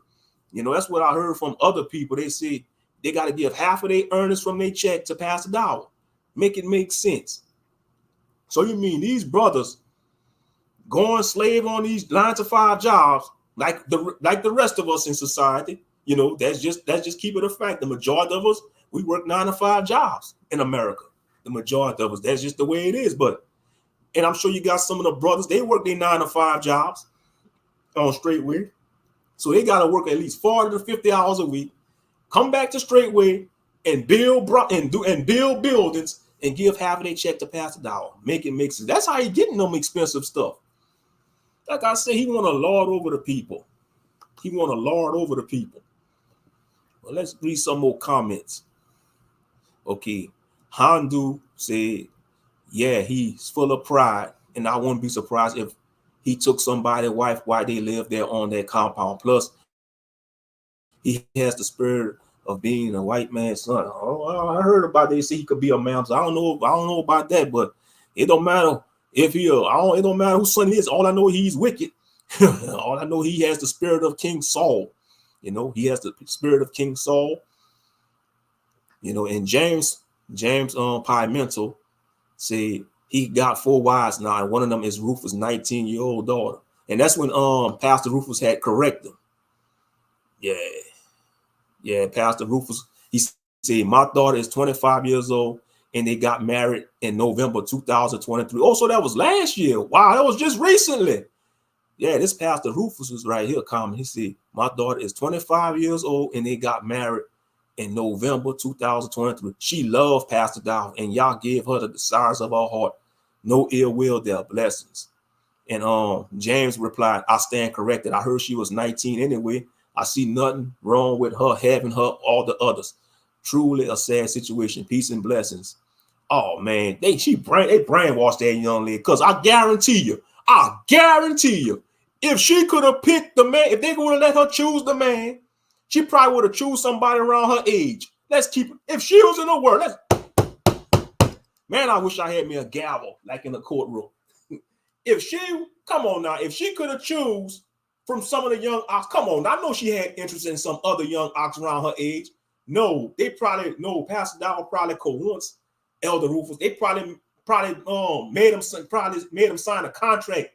You know, that's what I heard from other people. They said they got to give half of their earnings from their check to Pastor Dow. Make it make sense. So you mean these brothers going slave on these 9-to-5 jobs like the rest of us in society? You know, that's just keep it a fact. The majority of us, we work 9-to-5 jobs in America. The majority of us, that's just the way it is. But, and I'm sure you got some of the brothers, they work their 9-to-5 jobs on Straightway. So they got to work at least 40 to 50 hours a week, come back to Straightway and build buildings and give half of their check to Pastor Dow. Make it make sense. That's how he getting them expensive stuff. Like I said, he want to lord over the people. He want to lord over the people. Well, let's read some more comments. Okay. Handu said, yeah, he's full of pride, and I wouldn't be surprised if he took somebody's wife while they live there on their compound. Plus, he has the spirit of being a white man's son. Oh, I heard about they say he could be a man. So I don't know about that, but it don't matter if it don't matter whose son he is. All I know, he's wicked. All I know, he has the spirit of King Saul. You know, he has the spirit of King Saul. You know, and James Pimental said he got 4 wives now, and one of them is Rufus' 19-year-old daughter. And that's when Pastor Rufus had corrected him. Yeah, Pastor Rufus, he said, my daughter is 25 years old, and they got married in November 2023. Oh, so that was last year. Wow, that was just recently. Yeah, this Pastor Rufus is right here comment. He said, my daughter is 25 years old, and they got married in November 2023. She loved Pastor Dow, and y'all gave her the desires of her heart. No ill will there. Blessings. And James replied, I stand corrected. I heard she was 19 anyway. I see nothing wrong with her having her all the others. Truly a sad situation. Peace and blessings. Oh man, they brainwashed that young lady. Because I guarantee you, if she could have picked the man, if they would have let her choose the man, she probably would have choose somebody around her age. Let's keep it. If she was in the world, man, I wish I had me a gavel like in the courtroom. If she could have choose from some of the young ox, come on. I know she had interest in some other young ox around her age. No, Pastor Dow probably coerced Elder Rufus. They probably made him sign a contract.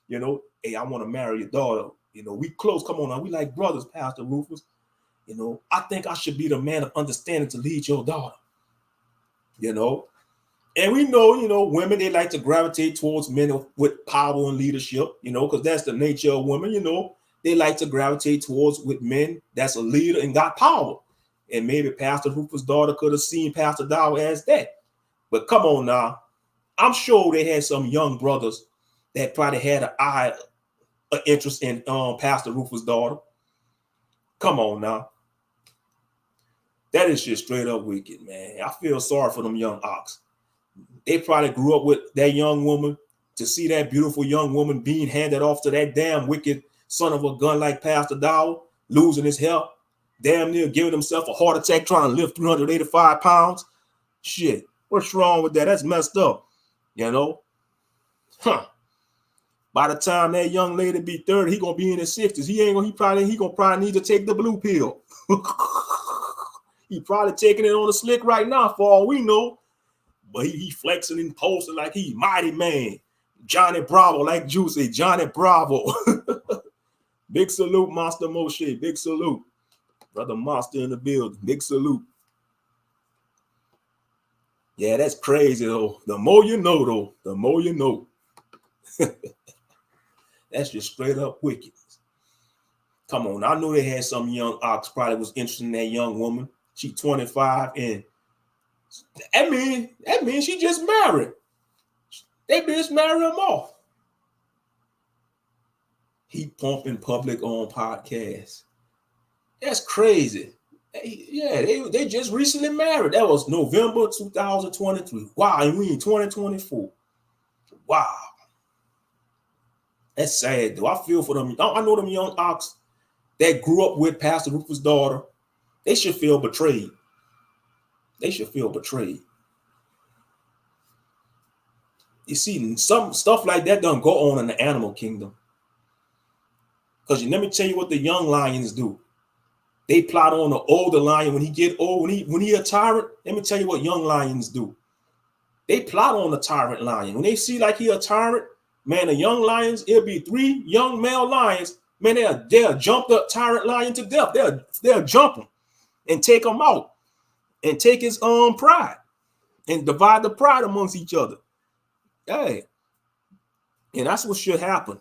You know, hey, I want to marry your daughter. You know, we close. Come on now. We like brothers, Pastor Rufus. You know, I think I should be the man of understanding to lead your daughter. You know, and we know, you know, women, they like to gravitate towards men with power and leadership, you know, because that's the nature of women, you know. They like to gravitate towards with men that's a leader and got power. And maybe Pastor Rufus' daughter could have seen Pastor Dow as that. But come on now. I'm sure they had some young brothers that probably had an interest in Pastor Rufus' daughter. Come on now. That is just straight up wicked, man. I feel sorry for them young ox. They probably grew up with that young woman. To see that beautiful young woman being handed off to that damn wicked son of a gun like Pastor Dow, losing his health, damn near giving himself a heart attack trying to lift 385 pounds. Shit, what's wrong with that? That's messed up, you know? By the time that young lady be 30, he gonna be in his 60s. He gonna probably need to take the blue pill. He probably taking it on the slick right now for all we know. But he flexing and posting like he mighty man. Johnny Bravo, like Juicy, Johnny Bravo. Big salute, Master Moshe. Big salute. Brother Master in the building. Big salute. Yeah, that's crazy, though. The more you know, though, the more you know. That's just straight up wicked. Come on. I know they had some young ox probably was interested in that young woman. She 25 and that means she just married. They just married him off. He pumping public on podcasts. That's crazy. They just recently married. That was November 2023. Wow, and we in 2024. Wow. That's sad, though. I feel for them. I know them young ox that grew up with Pastor Rufus' daughter. They should feel betrayed. They should feel betrayed. You see, some stuff like that doesn't go on in the animal kingdom. Because let me tell you what the young lions do. They plot on the older lion when he get old, when he a tyrant. Let me tell you what young lions do. They plot on the tyrant lion. When they see like he a tyrant, man, the young lions, it'll be 3 young male lions. Man, they'll jump the tyrant lion to death. They'll jump him and take him out and take his pride and divide the pride amongst each other. Hey, and that's what should happen.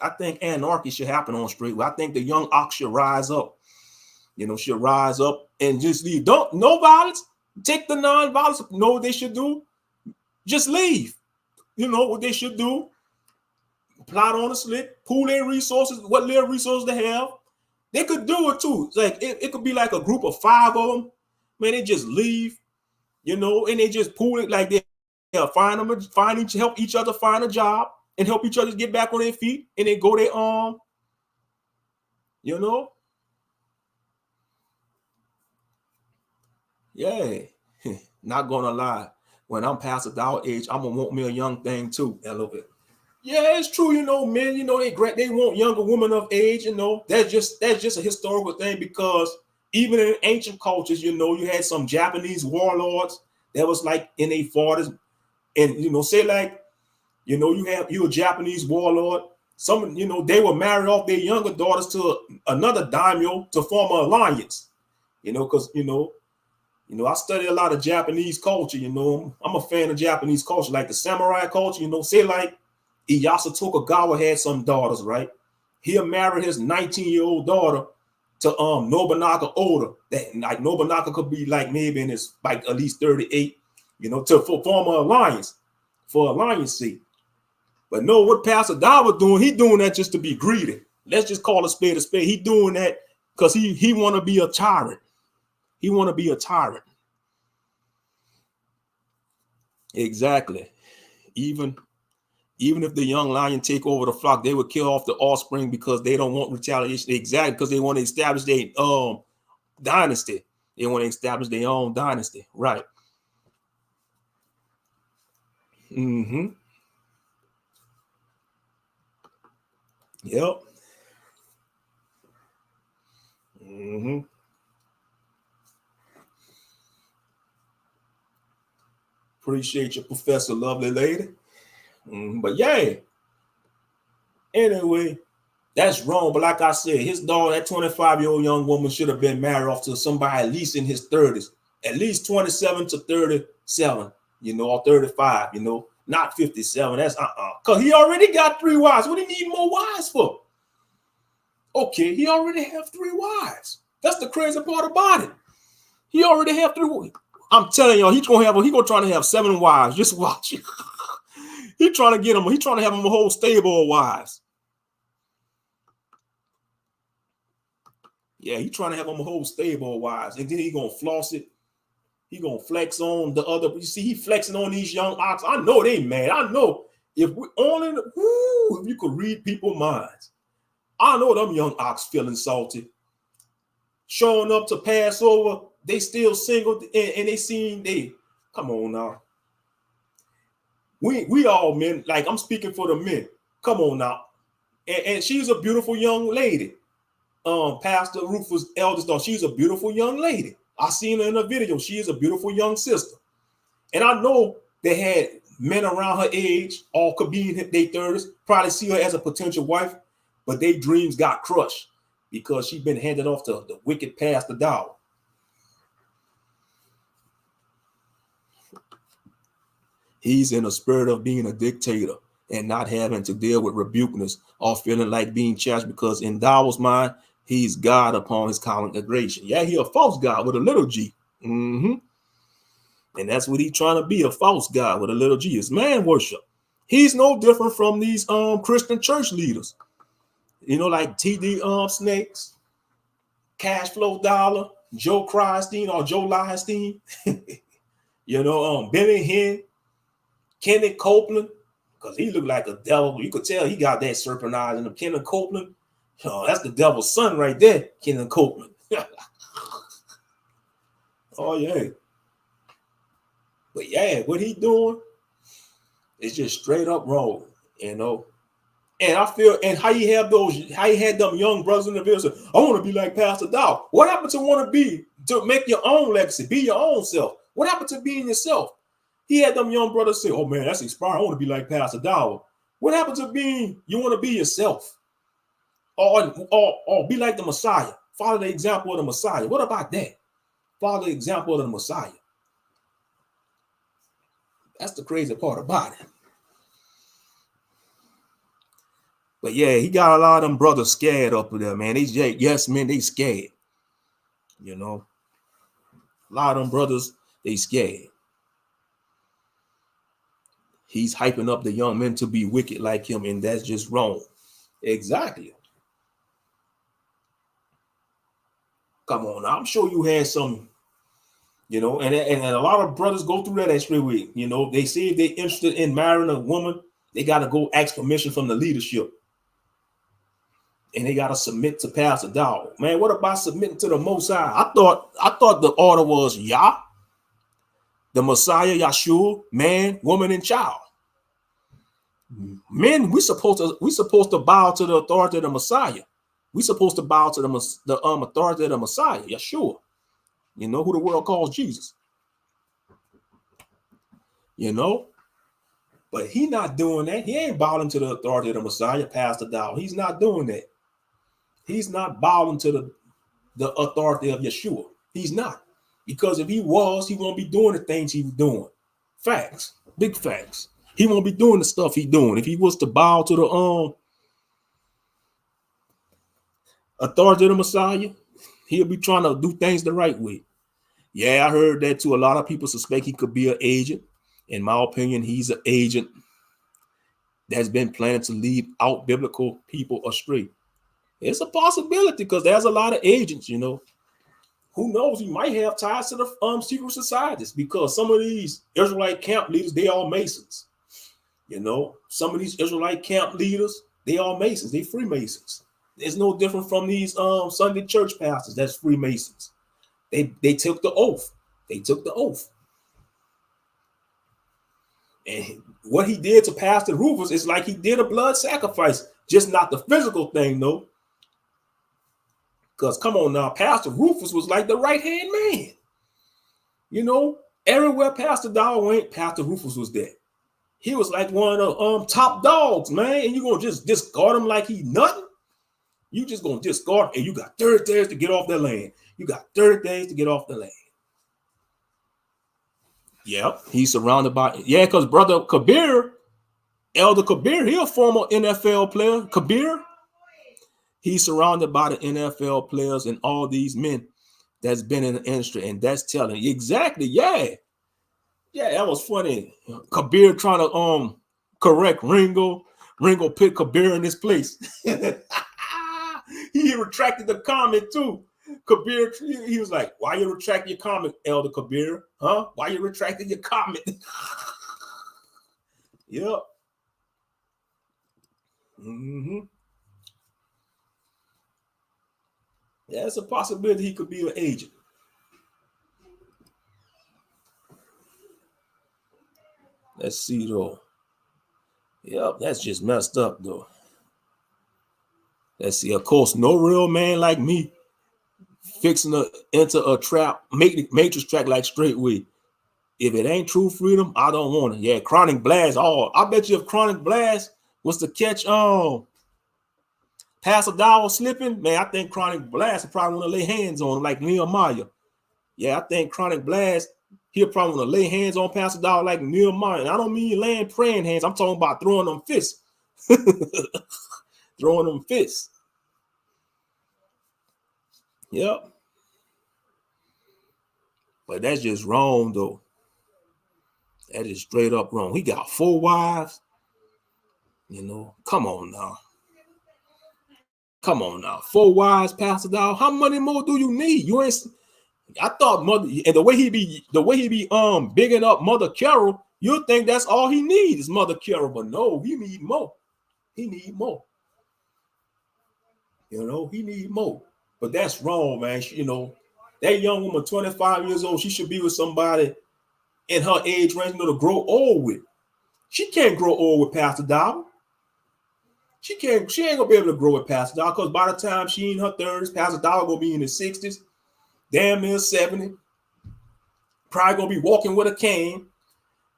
I think anarchy should happen on street. I think the young ox should rise up. Should rise up and just leave. No violence. Take the non-violence. Know what they should do? Just leave. What they should do? Plot on a slit, pool their resources, what little resources they have. They could do it too. Like it could be like a group of 5 of them. Man, they just leave, and they just pool it like they'll help each other find a job and help each other get back on their feet, and they go their Yeah, not gonna lie. When I'm past the dollar age, I'm gonna want me a young thing too. A little bit. Yeah, it's true. Men. They want younger women of age. That's just a historical thing because even in ancient cultures, you had some Japanese warlords that was like in their 40s, and say like, you're a Japanese warlord. Some, they will marry off their younger daughters to another daimyo to form an alliance. Because I study a lot of Japanese culture. I'm a fan of Japanese culture, like the samurai culture. Say like Ieyasu Tokugawa had some daughters, right? He'll marry his 19-year-old daughter to Nobunaga Oda. That like Nobunaga could be like maybe in his like at least 38, to form an alliance for alliance sake. But no, what Pastor Dawa doing? He doing that just to be greedy. Let's just call a spade a spade. He doing that because he want to be a tyrant. He want to be a tyrant. Exactly. Even if the young lion take over the flock, they would kill off the offspring because they don't want retaliation. Exactly, because they want to establish their dynasty. They want to establish their own dynasty. Right. Mm-hmm. Yep. Mm-hmm. Appreciate you, Professor, lovely lady. But yeah. Anyway, that's wrong. But like I said, his daughter, that 25-year-old young woman, should have been married off to somebody at least in his 30s, at least 27 to 37, or 35, not 57. That's because he already got 3 wives. What do you need more wives for? Okay, he already have 3 wives. That's the crazy part about it. He already have 3. I'm telling y'all, he's gonna try to have 7 wives. Just watch. He's trying to have him a whole stable of wives. Yeah, he's trying to have him a whole stable of wives. And then he gonna floss it. He gonna flex on the other. You see, he flexing on these young ox. I know they mad. I know if you could read people's minds. I know them young ox feeling salty. Showing up to Passover, they still single and they come on now. We all men, like I'm speaking for the men. Come on now. And she's a beautiful young lady. Pastor Rufus' eldest daughter, she's a beautiful young lady. I seen her in a video. She is a beautiful young sister. And I know they had men around her age, all could be in their 30s, probably see her as a potential wife, but their dreams got crushed because she's been handed off to the wicked Pastor Dawa. He's in a spirit of being a dictator and not having to deal with rebukeness or feeling like being challenged because in Dawa's mind, he's God upon his congregation. Yeah, he a false God with a little g. Mm-hmm. And that's what he's trying to be, a false God with a little g. It's man worship. He's no different from these Christian church leaders. Like T.D. Snakes, Cash Flow Dollar, Joe Christine or Joe Lienstein, Benny Hinn, Kenneth Copeland, because he looked like a devil. You could tell he got that serpent eyes in him. Kenneth Copeland, that's the devil's son right there, Kenneth Copeland. Oh, yeah. But yeah, what he doing is just straight up wrong, And I feel, and how you had them young brothers in the village say, I want to be like Pastor Dow. What happened to want to be, to make your own legacy, be your own self? What happened to being yourself? He had them young brothers say, oh man, that's inspiring. I want to be like Pastor Dow. What happened to being, you want to be yourself? Or be like the Messiah. Follow the example of the Messiah. What about that? Follow the example of the Messiah. That's the crazy part about it. But yeah, he got a lot of them brothers scared up there, man. They scared. You know, a lot of them brothers, they scared. He's hyping up the young men to be wicked like him, and that's just wrong. Exactly. Come on, I'm sure you had some, you know, and a lot of brothers go through that extra week. You know, they say if they're interested in marrying a woman, they got to go ask permission from the leadership. And they got to submit to Pastor Dow. Man, what about submitting to the Most High? I thought the order was Yah, the Messiah, Yahshua, man, woman, and child. Men, we supposed to bow to the authority of the Messiah. We supposed to bow to the authority of the Messiah, Yeshua. You know, who the world calls Jesus. You know, but he not doing that. He ain't bowing to the authority of the Messiah, Pastor Dow. He's not doing that. He's not bowing to the authority of Yeshua. He's not. Because if he was, he won't be doing the things he was doing. Facts. Big facts. He won't be doing the stuff he's doing. If he was to bow to the authority of the Messiah, he'll be trying to do things the right way. Yeah, I heard that too. A lot of people suspect he could be an agent. In my opinion, he's an agent that's been planning to lead out biblical people astray. It's a possibility because there's a lot of agents, you know. Who knows? He might have ties to the secret societies because some of these Israelite camp leaders, they are Masons. You know, some of these Israelite camp leaders, they are Masons. They Freemasons. It's no different from these Sunday church pastors that's Freemasons. They took the oath. They took the oath. And what he did to Pastor Rufus is like he did a blood sacrifice, just not the physical thing, though. Because come on now, Pastor Rufus was like the right-hand man. You know, everywhere Pastor Dow went, Pastor Rufus was there. He was like one of the top dogs, man. And you're going to just discard him like he nothing? You just going to discard him, and you got 30 days to get off that land. You got 30 days to get off the land. Yep, he's surrounded by, because brother Kabir, Elder Kabir, he a former NFL player. Kabir, he's surrounded by the NFL players and all these men that's been in the industry, and that's telling exactly, yeah, that was funny. Kabir trying to correct Ringo. Ringo put Kabir in his place. He retracted the comment too. Kabir, he was like, why you retracting your comment, Elder Kabir? Huh? Why you retracting your comment? Yep. Mm-hmm. Yeah, it's a possibility he could be an agent. Let's see though. Yep, that's just messed up though. Let's see. Of course, no real man like me fixing to enter a trap, matrix track like straightway. If it ain't true freedom, I don't want it. Yeah, Chronic Blast. Oh, I bet you if Chronic Blast was to catch Pastor Dow slipping, man, I think Chronic Blast would probably want to lay hands on him like Nehemiah. Yeah, I think Chronic Blast, he'll probably want to lay hands on Pastor Dow like Nehemiah. And I don't mean laying praying hands. I'm talking about throwing them fists. Throwing them fists. Yep. But that's just wrong, though. That is straight up wrong. He got 4 wives. You know, come on now. Come on now. 4 wives, Pastor Dow. How many more do you need? You ain't. I thought mother, and the way he be bigging up Mother Carol, you'll think that's all he needs is Mother Carol, but no, he need more. He need more. You know, he need more. But that's wrong, man. You know, that young woman, 25 years old, she should be with somebody in her age range, to grow old with. She can't grow old with Pastor Dow. She ain't gonna be able to grow with Pastor Dollar, because by the time she in her 30s, Pastor Dollar gonna be in his 60s, damn near 70. Probably gonna be walking with a cane.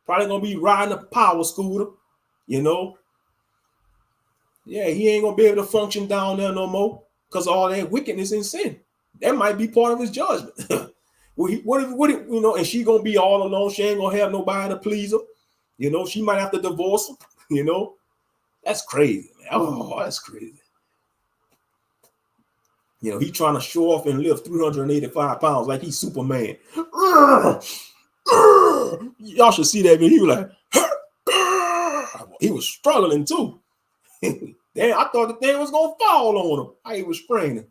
Probably gonna be riding a power scooter, you know. Yeah, he ain't gonna be able to function down there no more because all that wickedness and sin. That might be part of his judgment. what if, you know, and she gonna be all alone. She ain't gonna have nobody to please her. You know, she might have to divorce him. You know, that's crazy, man. Oh, that's crazy. You know, he trying to show off and lift 385 pounds like he's Superman. Y'all should see that video. He was like, he was struggling too. Damn, I thought the thing was gonna fall on him. How he was spraining.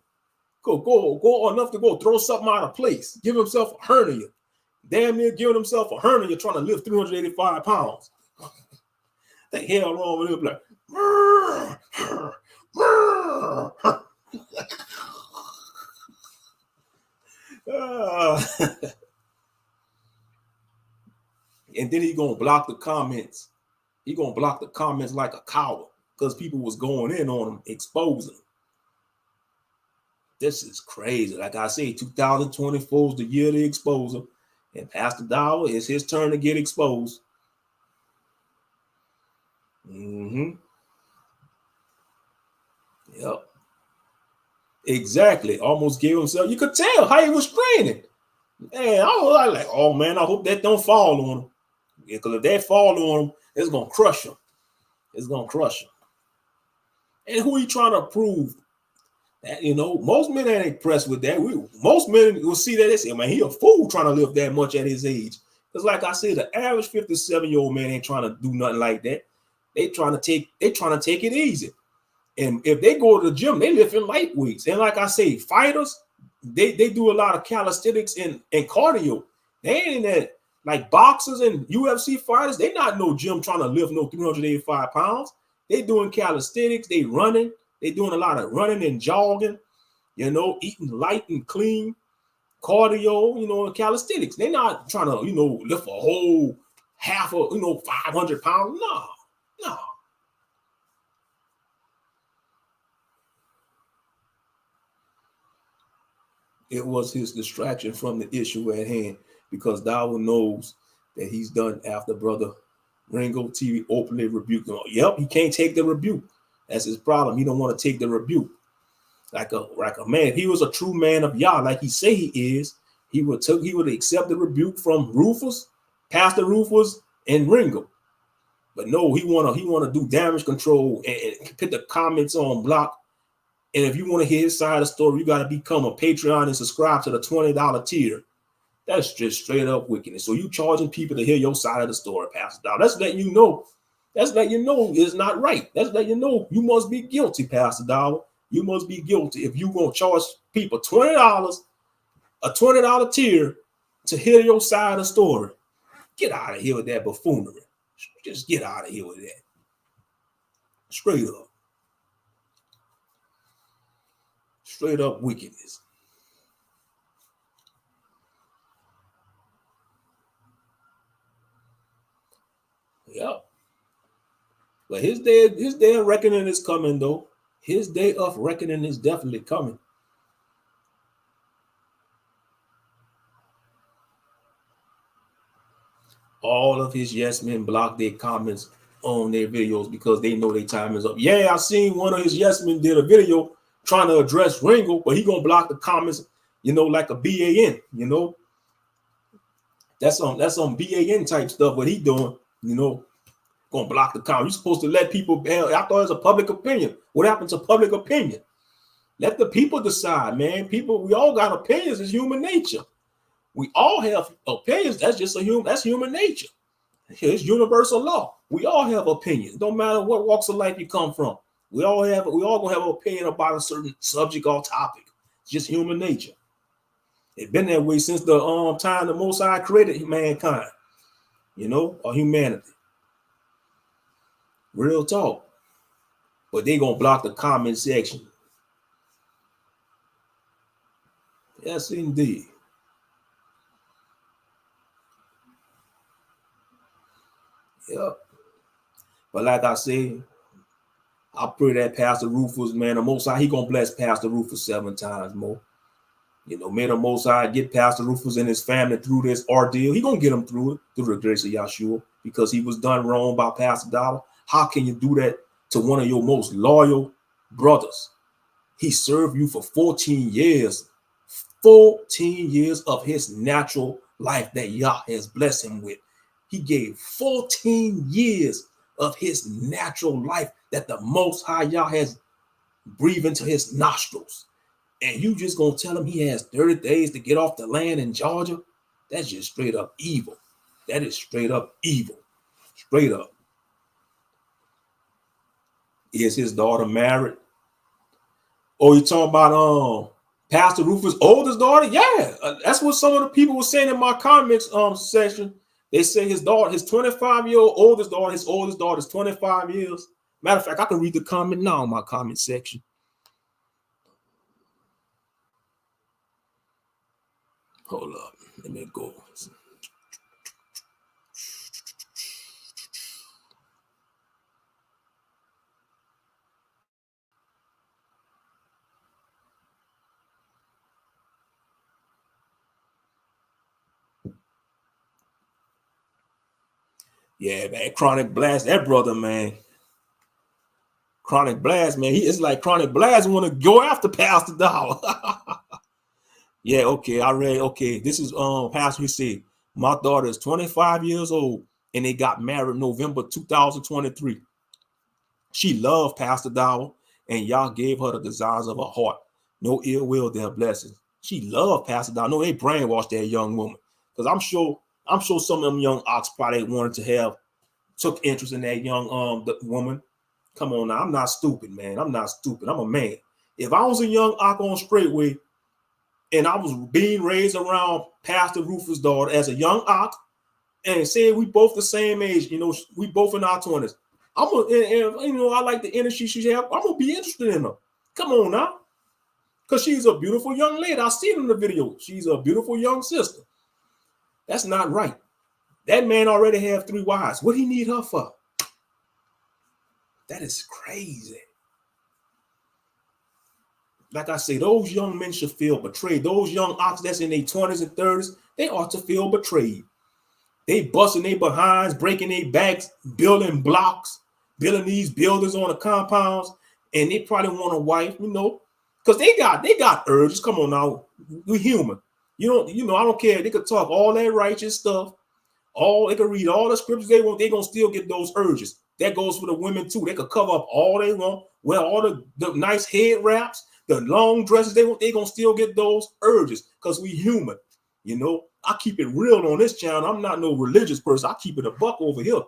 Go enough to go throw something out of place. Give himself a hernia. Damn near giving himself a hernia trying to lift 385 pounds. The hell wrong with him? Like, and then he gonna block the comments. He gonna block the comments like a coward because people was going in on him, exposing him. This is crazy. Like I say, 2024 is the year to expose him. And Pastor Dollar, it's his turn to get exposed. Mm-hmm. Yep. Exactly. Almost gave himself. You could tell how he was straining. Man, I was like, oh man, I hope that don't fall on him. Because if that fall on him, it's gonna crush him. It's gonna crush him. And who he trying to prove? That, you know, most men ain't impressed with that. Most men will see that they say, man, he a fool trying to live that much at his age. Because like I said, the average 57-year-old man ain't trying to do nothing like that. They trying to take it easy. And if they go to the gym, they lift in light weights. And like I say, fighters, they do a lot of calisthenics and cardio. They ain't in that, like boxers and UFC fighters, they not no gym trying to lift no 385 pounds. They doing calisthenics, they running. They doing a lot of running and jogging, you know, eating light and clean, cardio, you know, and calisthenics. They're not trying to, you know, lift a whole half of, you know, 500 pounds. No. It was his distraction from the issue at hand because Darwin knows that he's done after Brother Ringo TV openly rebuked him. Yep, he can't take the rebuke. That's his problem. He don't want to take the rebuke. Like a man. If he was a true man of Yah, like he say he is, he would accept the rebuke from Rufus, Pastor Rufus, and Ringo. But no, he wanna do damage control and put the comments on block. And if you want to hear his side of the story, you got to become a Patreon and subscribe to the $20 tier. That's just straight up wickedness. So you charging people to hear your side of the story, Pastor Dollar. That's letting you know. That's letting you know it's not right. That's letting you know you must be guilty, Pastor Dollar. You must be guilty if you're going to charge people $20, a $20 tier to hear your side of the story. Get out of here with that buffoonery. Just get out of here with that. Straight up. Straight up wickedness. Yep. But his day of reckoning is coming, though. His day of reckoning is definitely coming. All of his yes men block their comments on their videos because they know their time is up. Yeah, I seen one of his yes men did a video trying to address Ringo, but he gonna block the comments, you know, like a BAN, you know. That's some BAN type stuff. What he doing, you know, gonna block the comments. You're supposed to let people. I thought it was a public opinion. What happened to public opinion? Let the people decide, man. People, we all got opinions. It's human nature. We all have opinions. That's just that's human nature. It's universal law. We all have opinions. Don't matter what walks of life you come from. We all gonna have an opinion about a certain subject or topic. It's just human nature. It's been that way since the time the Most High created mankind, you know, or humanity. Real talk. But they gonna block the comment section. Yes, indeed. Yep. But like I said, I pray that Pastor Rufus, man, the Most High, he gonna bless Pastor Rufus 7 times more. You know, may the Most High get Pastor Rufus and his family through this ordeal. He gonna get them through it, through the grace of Yahshua, because he was done wrong by Pastor Dollar. How can you do that to one of your most loyal brothers? He served you for 14 years. 14 years of his natural life that Yah has blessed him with. He gave 14 years of his natural life that the Most High Yah has breathed into his nostrils. And you just gonna tell him he has 30 days to get off the land in Georgia? That's just straight up evil. That is straight up evil. Straight up. Is his daughter married? Oh, you talking about Pastor Rufus' oldest daughter? Yeah, that's what some of the people were saying in my comments section. They say his daughter, his 25-year-old oldest daughter, his oldest daughter is 25 years. Matter of fact, I can read the comment now in my comment section. Hold up, let me go. Yeah, man, Chronic Blast, that brother, man. Chronic Blast, man, it's like Chronic Blast want to go after Pastor Dollar. Yeah, okay, I read. Okay, this is Pastor. He said, my daughter is 25 years old, and they got married November 2023. She loved Pastor Dollar, and y'all gave her the desires of her heart. No ill will, their blessings. She loved Pastor Dollar. No, they brainwashed that young woman, because I'm sure some of them young ox probably wanted to have took interest in that young woman. Come on now, I'm not stupid, man. I'm not stupid. I'm a man. If I was a young ox on Straightway, and I was being raised around Pastor Rufus' daughter as a young ox, and saying we both the same age, you know, we both in our 20s. I'm gonna, and, you know, I like the energy she have. I'm gonna be interested in her. Come on now, because she's a beautiful young lady. I see it in the video. She's a beautiful young sister. That's not right. That man already have 3 wives. What he need her for? That is crazy. Like I say, those young men should feel betrayed. Those young ox that's in their 20s and 30s, they ought to feel betrayed. They busting their behinds, breaking their backs, building blocks, building these buildings on the compounds, and they probably want a wife, you know, because they got urges. Come on now, we're human. I don't care. They could talk all that righteous stuff. They could read all the scriptures they want. They're gonna still get those urges. That goes for the women too. They could cover up all they want, wear all the nice head wraps, the long dresses they want. They're gonna still get those urges because we human. You know, I keep it real on this channel. I'm not no religious person. I keep it a buck over here.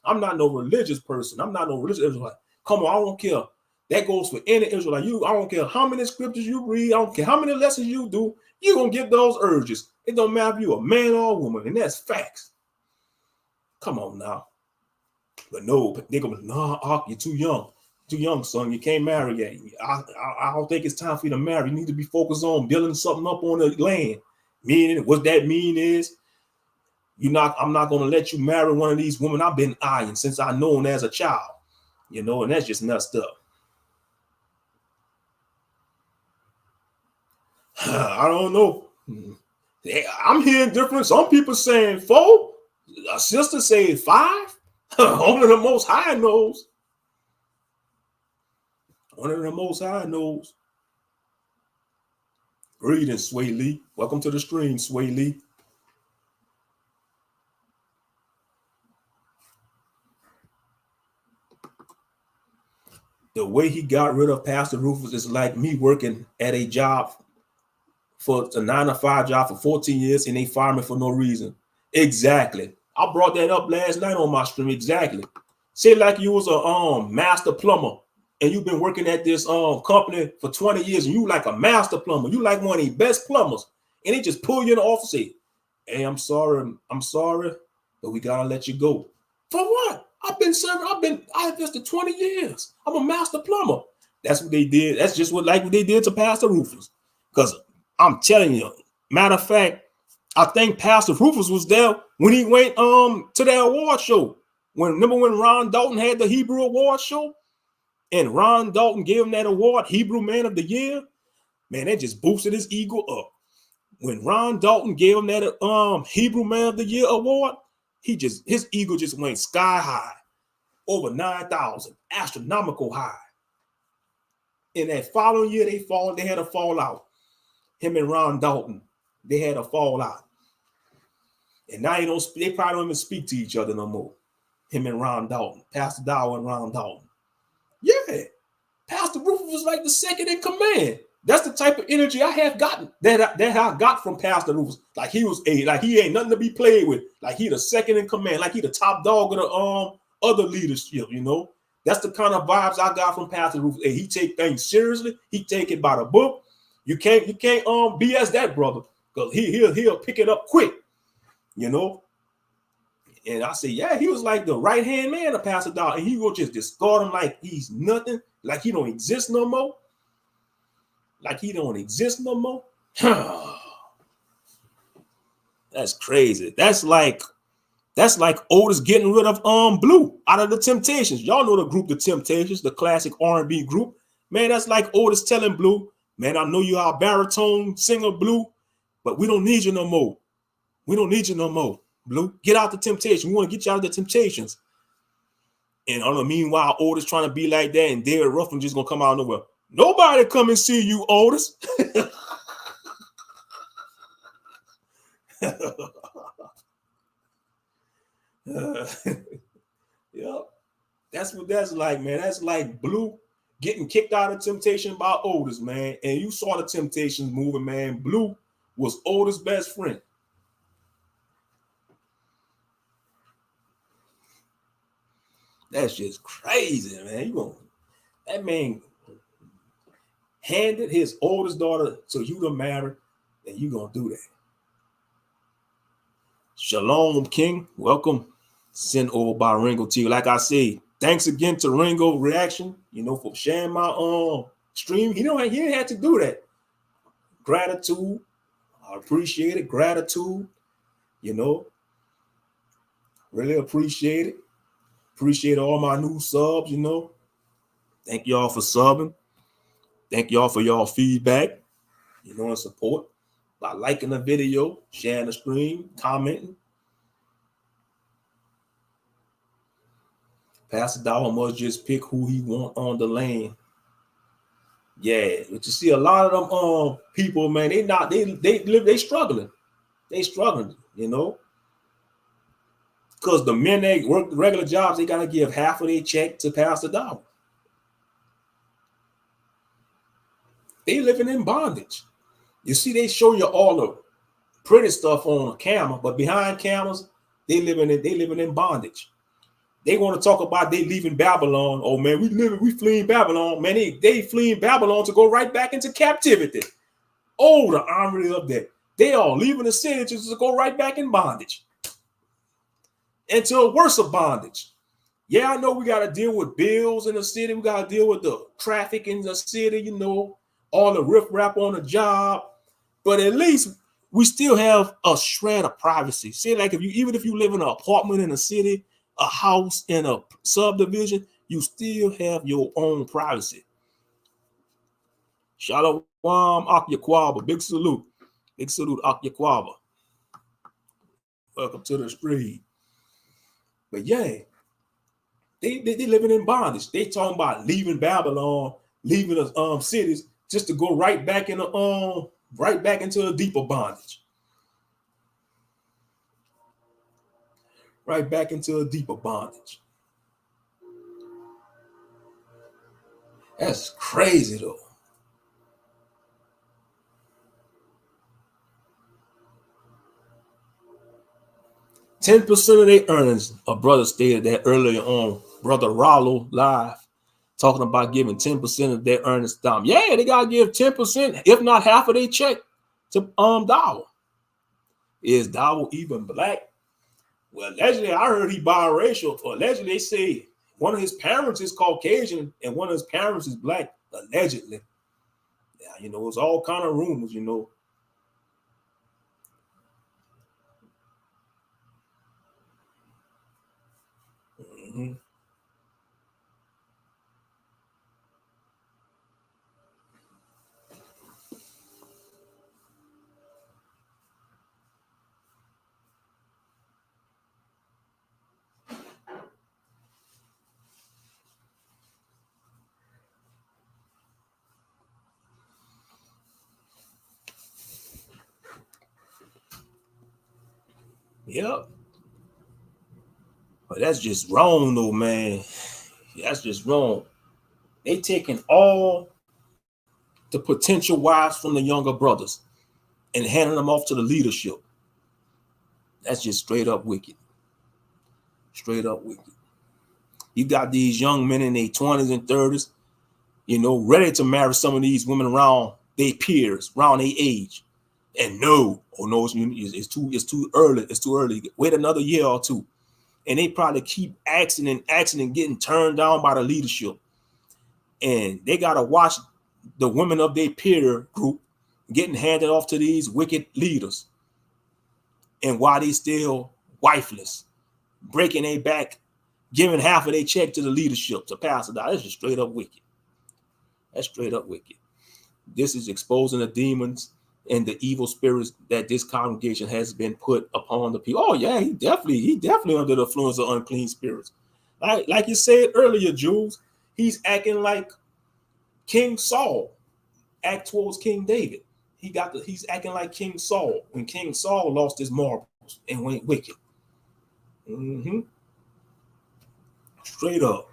I'm not no religious person. I'm not no religious Israelite. Come on, I don't care. That goes for any Israelite. I don't care how many scriptures you read. I don't care how many lessons you do. You're gonna get those urges. It don't matter if you're a man or a woman, and that's facts. Come on now. But no, they're gonna no, you're too young. Too young, son. You can't marry yet. I don't think it's time for you to marry. You need to be focused on building something up on the land. Meaning, what that mean is, I'm not gonna let you marry one of these women I've been eyeing since I known as a child. You know, and that's just messed up. I don't know. I'm hearing different. Some people saying 4. A sister saying 5. Only the Most High knows. Only the Most High knows. Greetings, Sway Lee. Welcome to the stream, Sway Lee. The way he got rid of Pastor Rufus is like me working at a job for a 9-to-5 job for 14 years and they fire me for no reason. Exactly. I brought that up last night on my stream. Exactly. Say like you was a master plumber and you've been working at this company for 20 years and you like a master plumber. You like one of the best plumbers. And they just pull you in the office and say, hey, I'm sorry, but we gotta let you go. For what? I invested 20 years. I'm a master plumber. That's what they did. That's just what they did to Pastor Rufus. Because I'm telling you, matter of fact, I think Pastor Rufus was there when he went to that award show. Remember when Ron Dutton had the Hebrew award show? and Ron Dalton gave him that award, Hebrew Man of the Year, man, that just boosted his ego up. When Ron Dalton gave him that Hebrew Man of the Year award, his ego just went sky high, over 9,000, astronomical high. In that following year, they had a fallout. Him and Ron Dalton, they had a fallout. And now they probably don't even speak to each other no more. Him and Ron Dalton, Pastor Dow and Ron Dalton. Yeah, Pastor Rufus was like the second in command. That's the type of energy I have gotten that I got from Pastor Rufus. Like he ain't nothing to be played with. Like he the second in command. Like he the top dog of the other leadership. You know, that's the kind of vibes I got from Pastor Rufus. Hey, he take things seriously. He take it by the book. You can't BS that brother, because he'll pick it up quick. You know. And I say, yeah, he was like the right-hand man of Pastor Dow, and he will just discard him like he's nothing, like he don't exist no more. Like he don't exist no more. That's crazy. That's like Otis getting rid of Blue out of the Temptations. Y'all know the group The Temptations, the classic R&B group. Man, that's like Otis telling Blue, man, I know you are a baritone singer, Blue, but we don't need you no more. We don't need you no more. Blue, get out the Temptation. We want to get you out of the Temptations. And meanwhile, Otis trying to be like that, and David Ruffin just gonna come out of nowhere. Nobody come and see you, Otis. Yep. That's what that's like, man. That's like Blue getting kicked out of Temptation by Otis, man. And you saw the Temptations moving, man. Blue was Otis' best friend. That's just crazy, man. That man handed his oldest daughter to you to marry, and you gonna do that. Shalom, King. Welcome. Sent over by Ringo T. Like I say, thanks again to Ringo Reaction, for sharing my stream. He didn't have to do that. Gratitude. I appreciate it. Gratitude. Really appreciate it. Appreciate all my new subs, Thank y'all for subbing. Thank y'all for y'all feedback, and support by liking the video, sharing the stream, commenting. Pastor Dollar must just pick who he want on the lane. Yeah, but you see a lot of them people, man, they struggling. They struggling, Because the men that work regular jobs, they gotta give half of their check to Pastor Dollar. They living in bondage. You see, they show you all the pretty stuff on a camera, but behind cameras, they living in bondage. They want to talk about they leaving Babylon. Oh man, we fleeing Babylon. Man, they fleeing Babylon to go right back into captivity. Oh, the irony of that. They are leaving the city just to go right back in bondage. Into a worse of bondage. Yeah, I know we got to deal with bills in the city. We got to deal with the traffic in the city, all the riffraff on the job. But at least we still have a shred of privacy. See, like even if you live in an apartment in a city, a house in a subdivision, you still have your own privacy. Shalom Akyakwaba. Big salute. Big salute, Akyakwaba. Welcome to the street. But yeah, they living in bondage. They talking about leaving Babylon, leaving the cities just to go right back into a deeper bondage. Right back into a deeper bondage. That's crazy though. %10% of their earnings, a brother stated that earlier on, Brother Rollo live, talking about giving 10% of their earnings to them. Yeah, they gotta give 10%, if not half of their check, to Dowell. Is Dowell even black? Well, allegedly, I heard he biracial. Allegedly, they say one of his parents is Caucasian and one of his parents is black. Allegedly, yeah, it's all kind of rumors, Mm-hmm. Yep. But that's just wrong, though, man. That's just wrong. They taking all the potential wives from the younger brothers and handing them off to the leadership. That's just straight up wicked. Straight up wicked. You got these young men in their 20s and 30s, ready to marry some of these women around their peers, around their age. And no, it's too early. It's too early. Wait another year or two. And they probably keep asking and getting turned down by the leadership. And they got to watch the women of their peer group getting handed off to these wicked leaders. And while they still wifeless, breaking their back, giving half of their check to the leadership, to pass it out. That's just straight up wicked. That's straight up wicked. This is exposing the demons and the evil spirits that this congregation has been put upon the people. Oh yeah, he definitely under the influence of unclean spirits. Like you said earlier, Jules, he's acting like King Saul act towards King David. He's acting like King Saul when King Saul lost his marbles and went wicked. Straight up.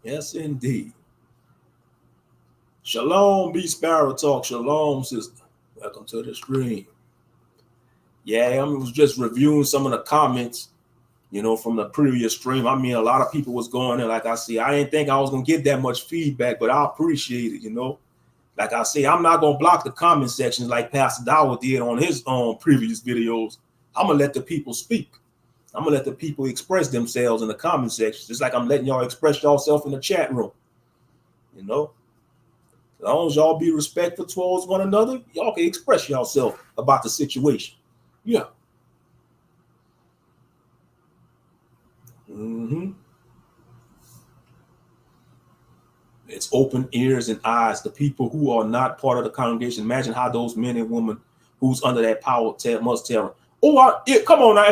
Yes, indeed. Shalom, B Sparrow Talk. Shalom, sister. Welcome to the stream. Yeah, I was just reviewing some of the comments, from the previous stream. I mean, a lot of people was going there. Like I see, I didn't think I was going to get that much feedback, but I appreciate it, Like I say, I'm not going to block the comment section like Pastor Dawah did on his previous videos. I'm going to let the people speak. I'm going to let the people express themselves in the comment section, just like I'm letting y'all express yourself in the chat room. As long as y'all be respectful towards one another, y'all can express yourself about the situation. Yeah. It's open ears and eyes. The people who are not part of the congregation. Imagine how those men and women who's under that power must terror. Come on now.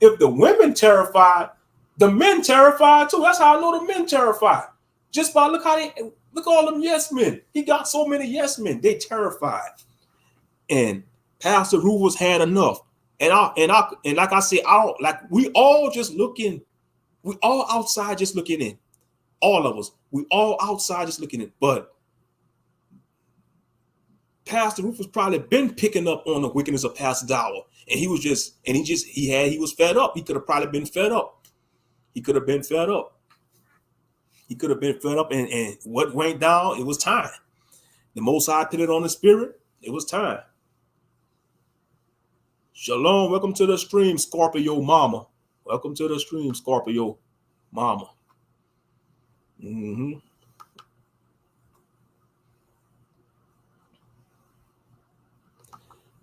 If the women terrified, the men terrified too. That's how I know the men terrified. Just by look all them yes men. He got so many yes men. They terrified. And Pastor Rufus had enough. And like I say, we all outside just looking in. All of us, we all outside just looking in. But Pastor Rufus probably been picking up on the wickedness of Pastor Dawah. And he was fed up. He could have probably been fed up. He could have been fed up. And what went down, it was time. The Most High put it on the spirit. It was time. Shalom. Welcome to the stream, Scorpio Mama. Welcome to the stream, Scorpio Mama.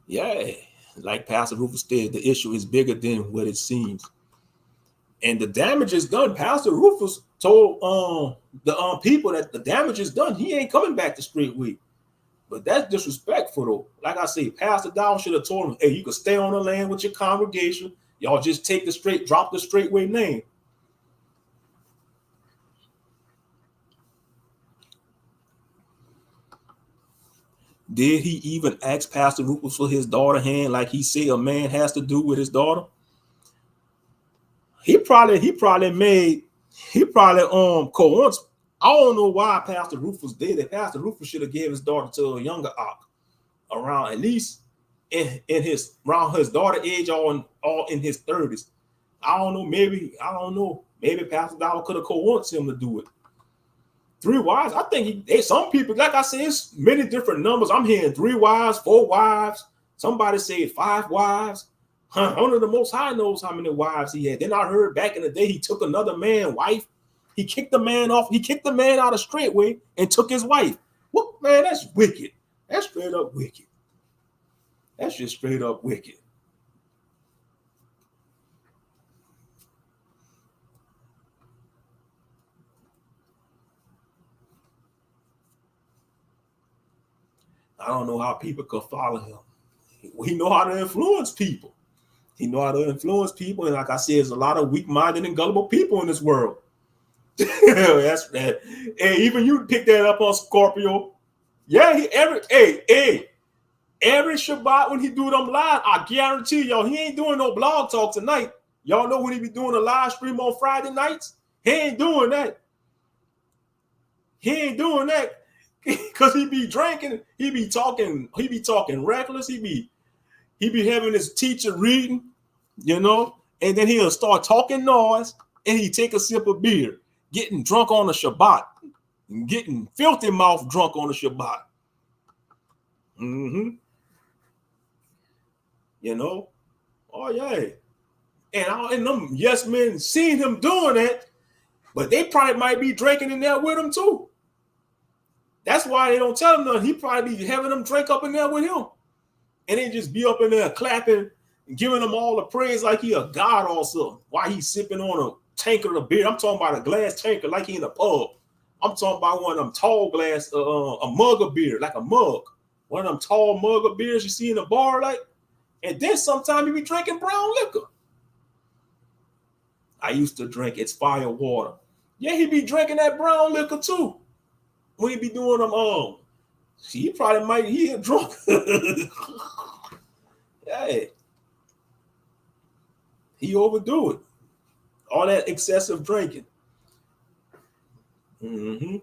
Yeah, like Pastor Rufus said, the issue is bigger than what it seems. And the damage is done. Pastor Rufus told the people that the damage is done. He ain't coming back to straight way. But that's disrespectful though. Like I say, Pastor Dawah should have told him, hey, you can stay on the land with your congregation. Y'all just drop the straightway name. Did he even ask Pastor Rufus for his daughter hand like he said a man has to do with his daughter? He probably coincidence. I don't know why Pastor Rufus did it. Pastor Rufus should have gave his daughter to a younger around at least in his daughter age or in his 30s. I don't know. Maybe Pastor Dawah could have coincided him to do it. 3 wives. I think some people, like I said, it's many different numbers. I'm hearing 3 wives, 4 wives. Somebody said 5 wives. Only the Most High knows how many wives he had. Then I heard back in the day he took another man's wife. He kicked the man off. He kicked the man out of straightway and took his wife. What, man? That's wicked. That's straight up wicked. That's just straight up wicked. I don't know how people could follow him. He know how to influence people. And like I said, there's a lot of weak-minded and gullible people in this world. That's that. And even you pick that up on Scorpio. Yeah, every Shabbat when he do them live, I guarantee y'all he ain't doing no blog talk tonight. Y'all know when he be doing a live stream on Friday nights? He ain't doing that. He ain't doing that because he be drinking. He be talking reckless. He be having his teacher reading, you know, and then he'll start talking noise and he take a sip of beer, getting drunk on the Shabbat, getting filthy mouth drunk on the Shabbat. Mm-hmm. You know, oh yeah, and them yes men seen him doing that, but they probably might be drinking in there with him too. That's why they don't tell him nothing. He probably be having them drink up in there with him, and they just be up in there clapping and giving them all the praise like he a god also. While he's sipping on a tanker of beer. I'm talking about a glass tanker like he in a pub. I'm talking about one of them tall glass, a mug of beer, like a mug. One of them tall mug of beers you see in a bar, like. And then sometimes he be drinking brown liquor. I used to drink It's Fire water. Yeah, he be drinking that brown liquor too. When he be doing them, he probably might he a drunk. Hey, he overdo it. All that excessive drinking. Mm-hmm.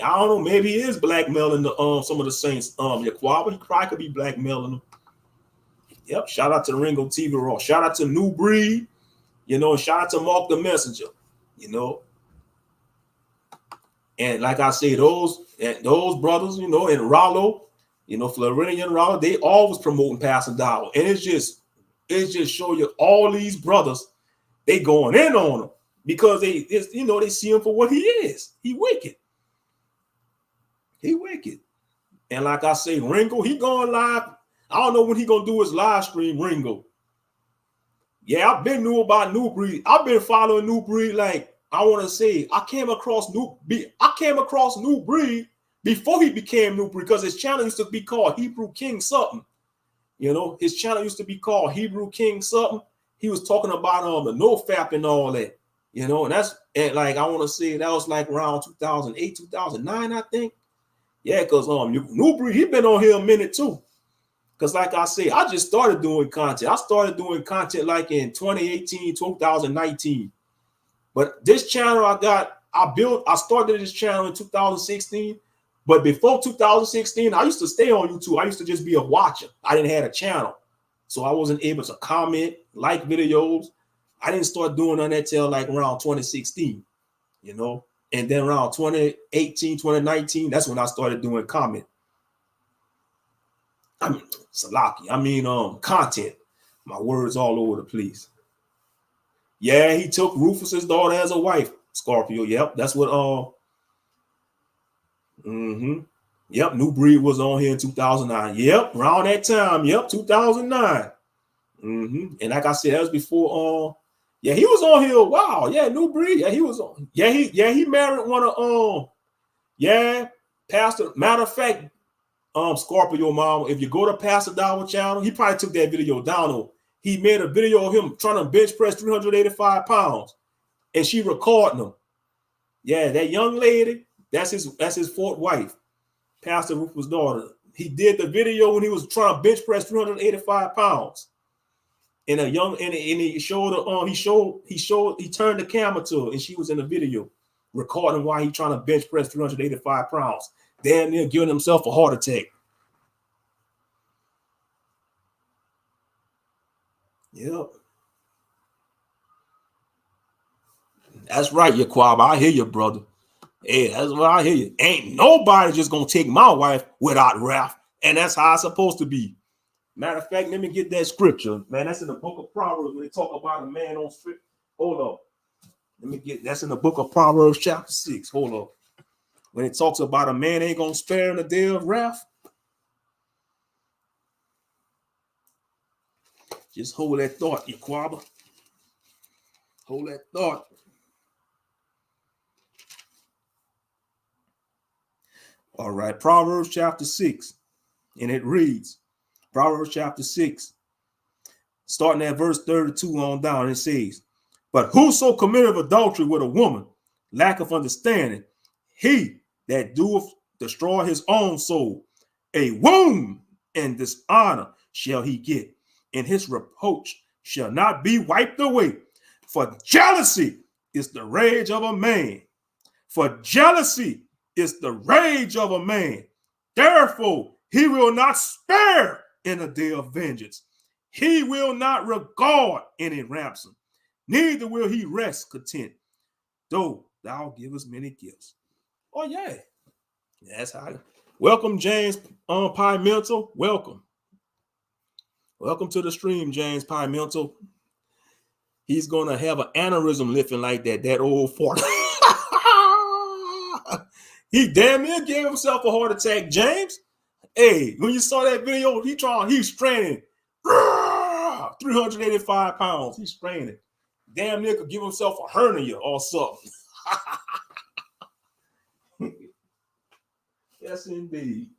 I don't know. Maybe he is blackmailing the some of the saints. Yaquaba, he probably could be blackmailing them. Yep. Shout out to Ringo TV Raw. Shout out to New Breed. You know, shout out to Mark the Messenger. You know, and like I say, those brothers, you know, and Rollo, you know, Floridian Rollo, they always promoting Pastor Dow, and it's just show you all these brothers, they going in on him because they see him for what he is. He wicked. He wicked. And like I say, Ringo, he going live. I don't know when he gonna do his live stream, Ringo. Yeah, I've been knew about New Breed. I've been following New Breed. Like I want to say, I came across New Breed before he became New Breed because his channel used to be called Hebrew King something. You know, his channel used to be called Hebrew King something. He was talking about the NoFap and all that. You know, and like I want to say that was like around 2008, 2009, I think. Yeah, because New Breed, he been on here a minute too. Because like I say, I just started doing content. I started doing content like in 2018, 2019. But this channel I started this channel in 2016. But before 2016, I used to stay on YouTube. I used to just be a watcher. I didn't have a channel. So I wasn't able to comment, like videos. I didn't start doing that until like around 2016, you know. And then around 2018, 2019, that's when I started doing comment. Content. My words all over the place. Yeah, he took Rufus's daughter as a wife. Scorpio. Yep, that's what. Yep, New Breed was on here in 2009. Yep, around that time. Yep, 2009. And like I said, that was before. Yeah, he was on here. Wow. Yeah, New Breed. Yeah, he was on. Yeah, he married one of. Yeah, Pastor. Matter of fact. Scorpio mom, if you go to Pastor Dower channel, he probably took that video down. He made a video of him trying to bench press 385 pounds, and she recording him. Yeah, that young lady, that's his fourth wife, Pastor Rufus' daughter. He did the video when he was trying to bench press 385 pounds. And he showed her, he turned the camera to her, and she was in the video recording while he trying to bench press 385 pounds. Damn near giving himself a heart attack. Yep. That's right, Yaquab. I hear you, brother. Hey, that's what I hear you. Ain't nobody just gonna take my wife without wrath. And that's how it's supposed to be. Matter of fact, let me get that scripture. Man, that's in the book of Proverbs when they talk about a man on strip. Hold up. That's in the book of Proverbs chapter 6. Hold up. When it talks about a man ain't gonna spare in the day of wrath. Just hold that thought, Yaquaba. Hold that thought. All right, Proverbs chapter 6. And it reads, Proverbs chapter 6, starting at verse 32 on down, it says, but whoso committeth adultery with a woman, lack of understanding, he that doeth destroy his own soul. A wound and dishonor shall he get, and his reproach shall not be wiped away. For jealousy is the rage of a man. For jealousy is the rage of a man. Therefore, he will not spare in the day of vengeance. He will not regard any ransom. Neither will he rest content, though thou givest many gifts. Oh, yeah. That's how. Welcome, James Pimento. Welcome. Welcome to the stream, James Pimento. He's going to have an aneurysm lifting like that old fart. He damn near gave himself a heart attack, James. Hey, when you saw that video, he's straining. 385 pounds. He's straining. Damn near could give himself a hernia or something. Yes, indeed.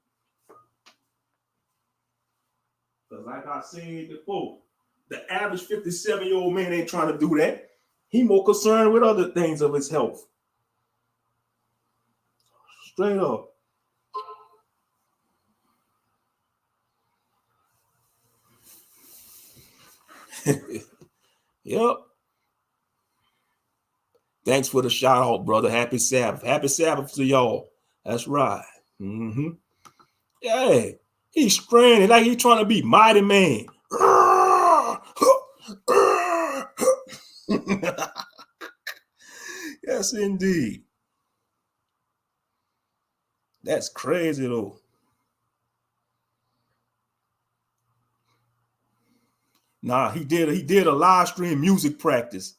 Because like I said before, the average 57-year-old man ain't trying to do that. He more concerned with other things of his health. Straight up. Yep. Thanks for the shout out, brother. Happy Sabbath. Happy Sabbath to y'all. That's right. Mm-hmm. Yeah. He's straining like he's trying to be mighty man. Yes, indeed. That's crazy though. Nah, he did a live stream music practice.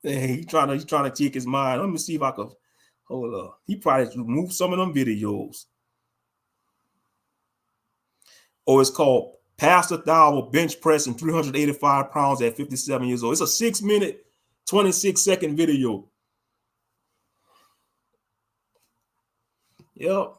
He's trying to take his mind. Let me see if I can hold up. He probably removed some of them videos. Oh, it's called Pastor Thou bench pressing 385 pounds at 57 years old. It's a 6-minute, 26-second video. Yep.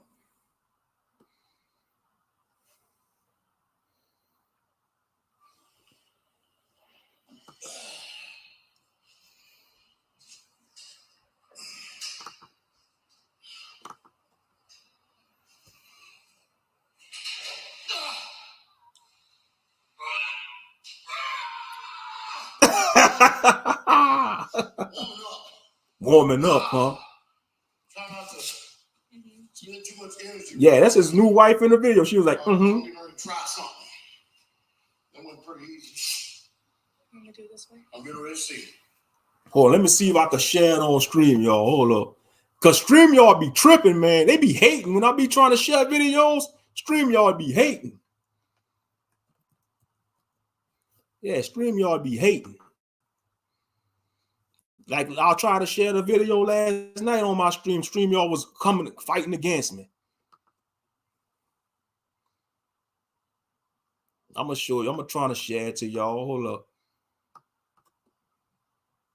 Warming up, huh? Try not to spend too much energy. Yeah, that's his new wife in the video. She was like, Try something. That went pretty easy. I'm gonna do this way. I'm getting ready to see. Hold on, let me see if I can share it on stream, y'all. Hold up. Because stream y'all be tripping, man. They be hating. When I be trying to share videos, stream y'all be hating. Yeah, stream y'all be hating. Like, I'll try to share the video last night on my stream. Stream y'all was fighting against me. I'm going to show you. I'm going to try to share it to y'all. Hold up.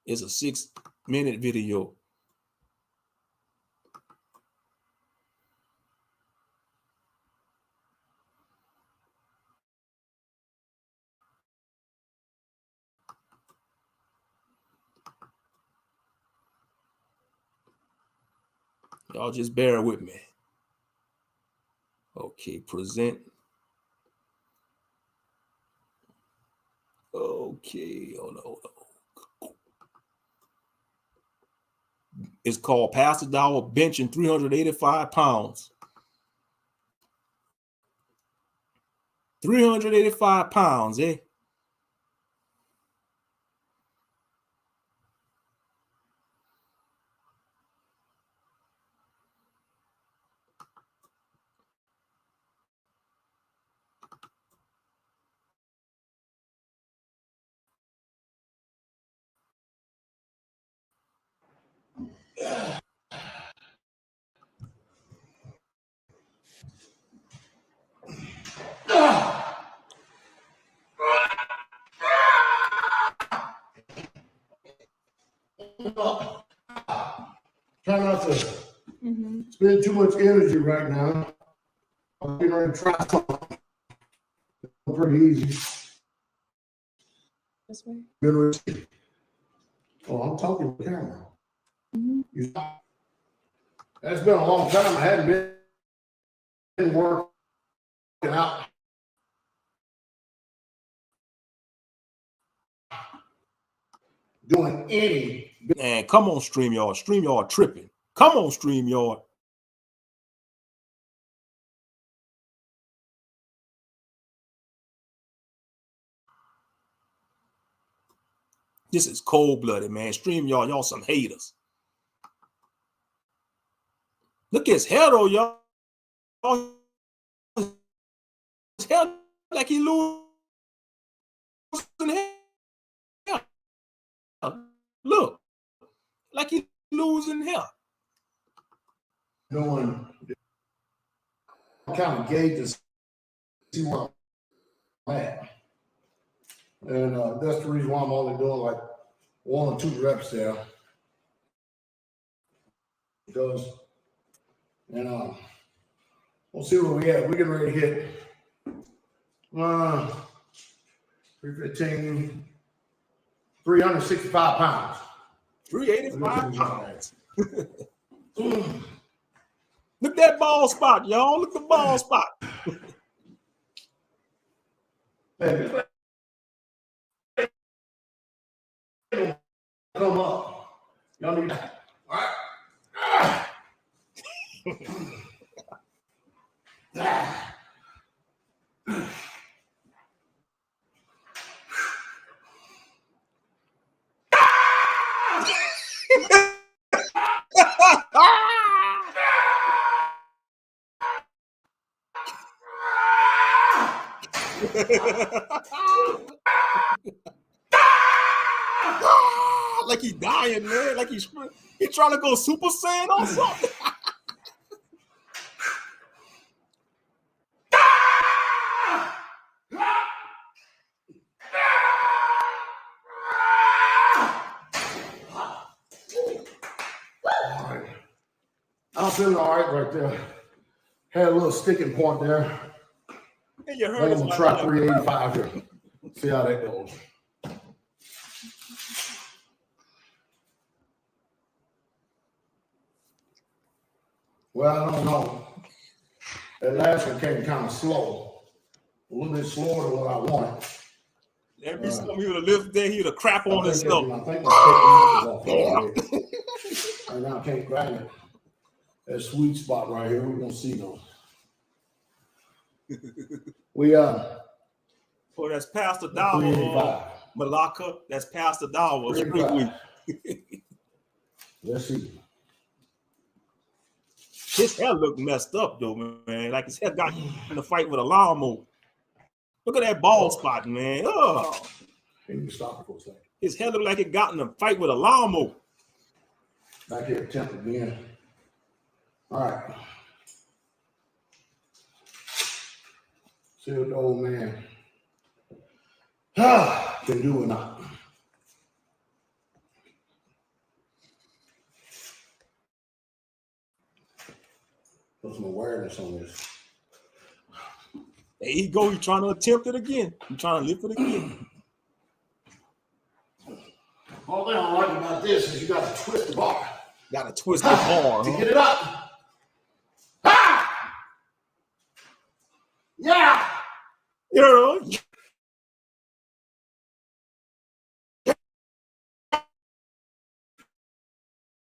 It's a 6-minute video. Y'all just bear with me. Okay, present. Okay, hold on. It's called Pastor Dollar benching 385 pounds. 385 pounds, eh? Try not to spend too much energy right now. I'm getting ready to try something. Pretty easy. This way. Getting ready to see. Oh, I'm talking to the camera. Mm-hmm. That's been a long time. I hadn't been working out. Doing any. Man, come on, StreamYard. StreamYard tripping. Come on, StreamYard. This is cold-blooded, man. StreamYard, y'all some haters. Look at his hair, though, y'all. His hair like he losing hair. Look, like he losing hair. Doing kind of gauge to see where I'm at. And that's the reason why I'm only doing like 1 or 2 reps there. Because, we'll see where we at. We're getting ready to hit 315, 365 pounds. 385 pounds. Look at that ball spot, y'all. Look at the ball spot. Hey, come up. Y'all need that. All right. Like he's dying, man. Like he's trying to go Super Saiyan or something. I'm feeling all right there. Had a little sticking point there. And you heard I'm gonna try 385 here. See how that goes. Well, I don't know. That last one came kind of slow. A little bit slower than what I wanted. Every time he would have lifted there, he would have crap on himself. I think my technique is off. Right now I can't grab it. That sweet spot right here, we're gonna see though. We Oh, that's Pastor Dawa, Malacca. That's Pastor Dawa. Let's see. His hair look messed up though, man. Like his hair got in a fight with a lawnmower. Look at that bald spot, man. Oh. Can you stop it for a second? His hair look like it got in a fight with a lawnmower. Back here, attempt again. All right. See what the old man can do or not. Put some awareness on this. There you go. He's trying to attempt it again. He's trying to lift it again. All thing I like about this is you got to twist the bar. Got to twist the bar to get it up. Ah! Yeah. Yeah.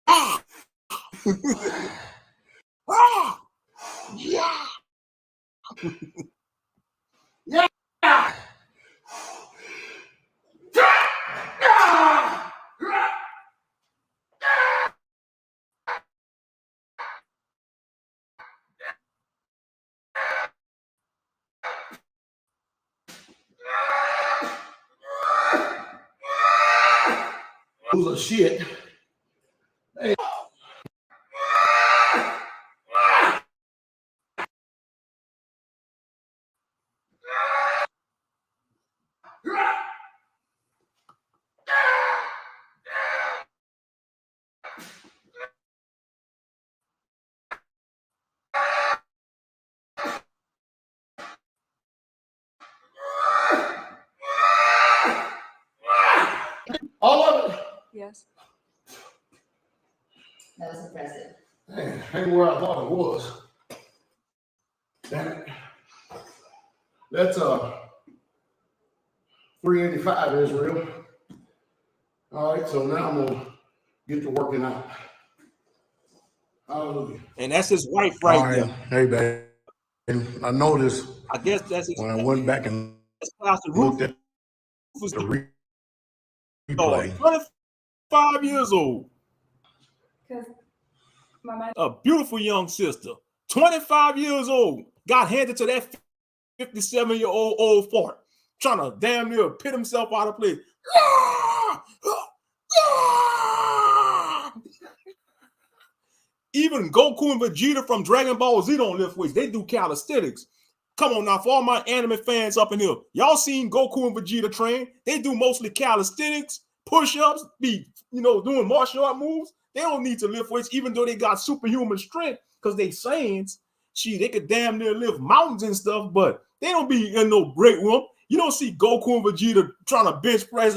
Ah. Ah. Yeah. Yeah. Who's a shit? Hey. All of it? Yes. That was impressive. Man, ain't where I thought it was. That's 385 Israel. All right, so now I'm gonna get to working out. Hallelujah. And that's his wife All right right, there. hey babe. And I noticed I guess that's his when I went back and Pastor looked at Rufus the daughter, replay. 25 years old. Because my mind. A beautiful young sister, 25 years old, got handed to that 57-year-old old fart, trying to damn near pit himself out of place. Even Goku and Vegeta from Dragon Ball Z don't lift weights. They do calisthenics. Come on now, for all my anime fans up in here, y'all seen Goku and Vegeta train? They do mostly calisthenics, push-ups, doing martial art moves. They don't need to lift weights, even though they got superhuman strength, because they Saiyans. They could damn near lift mountains and stuff, but they don't be in no great room. You don't see Goku and Vegeta trying to bench press.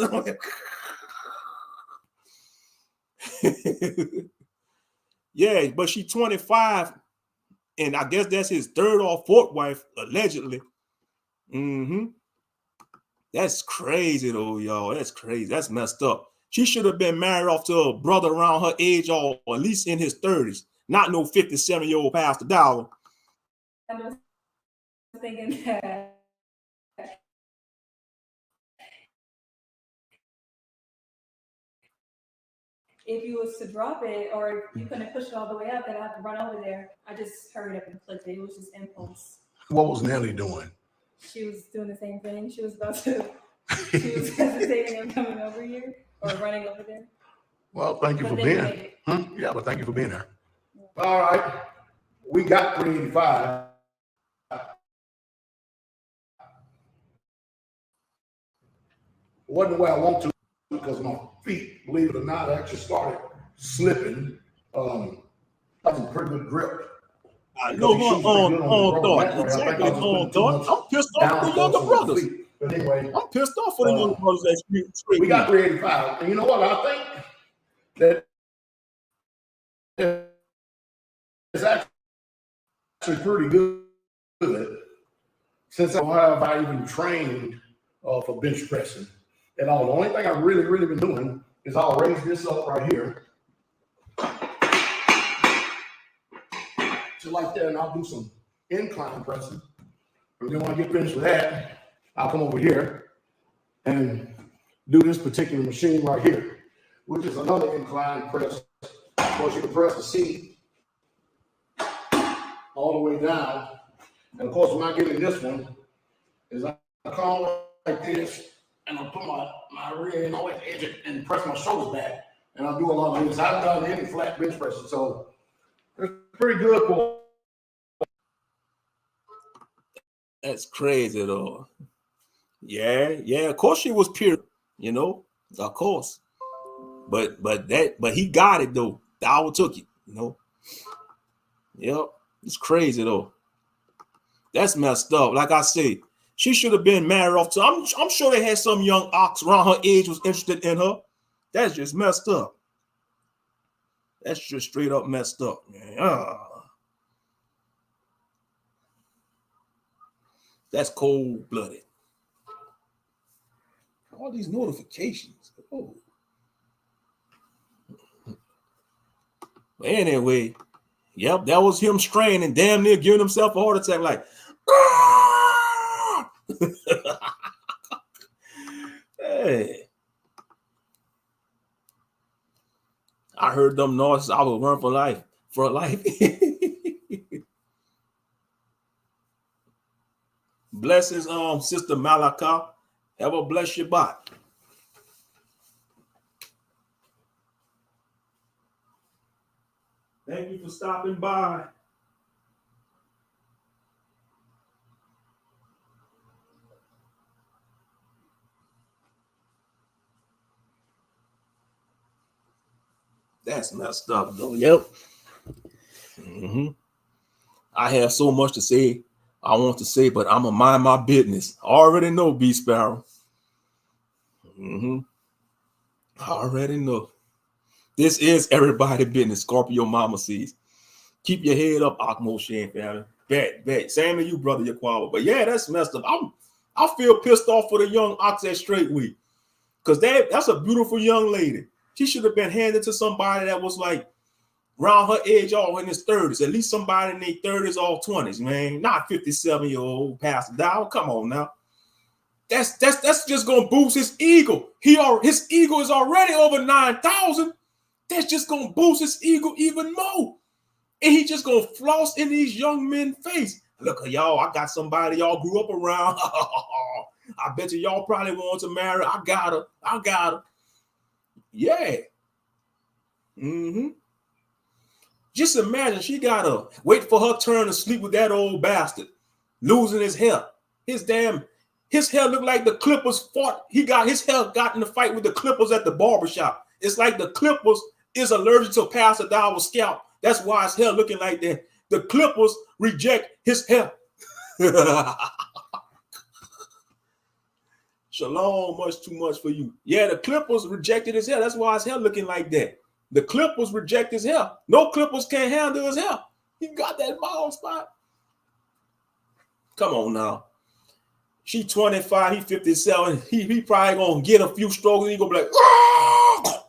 Yeah, but she's 25, and I guess that's his third or fourth wife, allegedly. That's crazy, though, y'all. That's crazy. That's messed up. She should have been married off to a brother around her age, or at least in his 30s, not no 57-year-old Pastor Dollar. I was thinking that if you was to drop it or if you couldn't push it all the way up, then I have to run over there. I just hurried up and clicked it. It was just impulse. What was Nelly doing? She was doing the same thing. She was about to, she was hesitating on coming over here or running over there. Well, thank you for being here. Yeah, but thank you for being here. All right. We got 385. Wasn't the way I want to because my feet, believe it or not, actually started slipping. That's a pretty good grip. I know her on thought. Exactly on thought. I'm pissed off for the younger brothers. But anyway, I'm pissed off for the younger brothers that we got 385. And you know what? I think that it's actually pretty good since I have even trained for bench pressing at all. The only thing I've really been doing is I'll raise this up right here. So like that, and I'll do some incline pressing. And then when I get finished with that, I'll come over here and do this particular machine right here, which is another incline press. Of course, you can press the seat all the way down. And of course, when I get in this one, is I come like this, and I'll put my rear end on the edge and press my shoulders back. And I'll do a lot of this. I haven't done any flat bench pressing, so it's pretty good for. That's crazy, though. Yeah. Of course, she was pure, of course. But he got it though. The hour took it, Yep, it's crazy though. That's messed up. Like I say, she should have been married off to. I'm sure they had some young ox around her age was interested in her. That's just messed up. That's just straight up messed up, man. That's cold-blooded. All these notifications. Oh. Anyway, yep, that was him straining, damn near giving himself a heart attack, like, hey. I heard them noises, I would run for life. Blessings, Sister Malaka. Have a blessed Shabbat. Thank you for stopping by. That's messed up, though. Yep. I have so much to say. I want to say, but I'm gonna mind my business. I already know, B Sparrow. I already know. This is everybody's business. Scorpio Mama sees. Keep your head up, Akmo Shan family. Bet. Same to you, brother Yaquaba. But yeah, that's messed up. I feel pissed off for the young ox at Straight Week. Because that's a beautiful young lady. She should have been handed to somebody that was like around her age, all in his 30s. At least somebody in their 30s or 20s, man. Not 57-year-old Pastor Dow. Come on now. That's just gonna boost his ego. His ego is already over 9,000. That's just gonna boost his ego even more. And he just gonna floss in these young men's face. Look at y'all, I got somebody y'all grew up around. I bet you y'all probably want to marry. I got her. Yeah. Mm-hmm. Just imagine she gotta wait for her turn to sleep with that old bastard, losing his hair. His hair looked like the Clippers fought. His hair got in the fight with the Clippers at the barbershop. It's like the Clippers is allergic to Pastor Dowell's scalp. That's why his hair looking like that. The Clippers reject his hair. Shalom, much too much for you. Yeah, the Clippers rejected his hair. That's why his hair looking like that. The Clippers reject his hair. No Clippers can't handle his hair. He got that bald spot. Come on now. She 25, he 57. He probably gonna get a few strokes and he gonna be like, ah!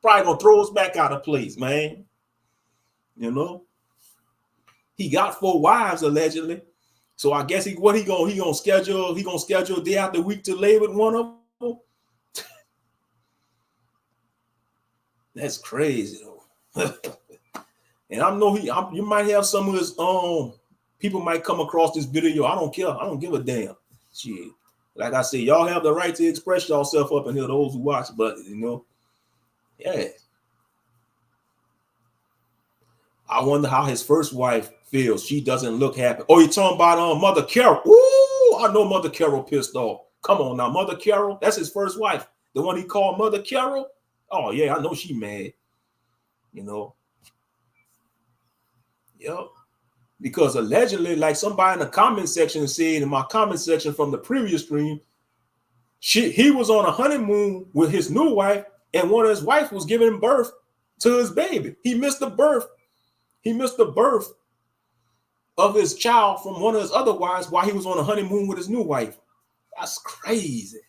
Probably gonna throw us back out of place, man. You know? He got 4 wives allegedly. So I guess he gonna schedule day after week to lay with one of them. That's crazy though. And I know you might have some of his people might come across this video. I don't care. I don't give a damn. Shit. Like I said, y'all have the right to express yourself up in here, those who watch, but you know, yeah. I wonder how his first wife feels. She doesn't look happy. Oh, you're talking about Mother Carol. Ooh, I know Mother Carol pissed off. Come on now, Mother Carol. That's his first wife. The one he called Mother Carol. Oh, yeah, I know she mad. You know. Yep. Because allegedly, like somebody in the comment section said in my comment section from the previous stream, he was on a honeymoon with his new wife, and one of his wife was giving birth to his baby. He missed the birth. He missed the birth of his child from one of his other wives while he was on a honeymoon with his new wife. That's crazy.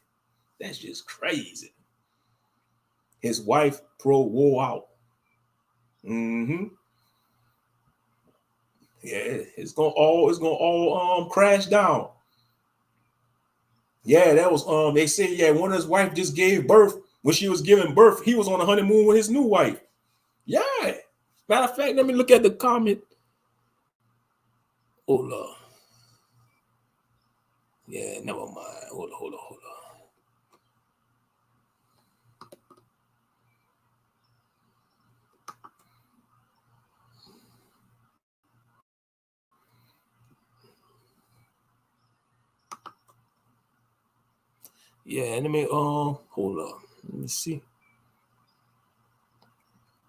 That's just crazy. His wife wore out. Mm-hmm. Yeah, it's gonna all crash down. Yeah, that was they said, yeah, one of his wife just gave birth. When she was giving birth, he was on a honeymoon with his new wife. Yeah. Matter of fact, let me look at the comment. Hold on. Yeah, never mind. Hold on. Yeah, let me hold on. Let me see.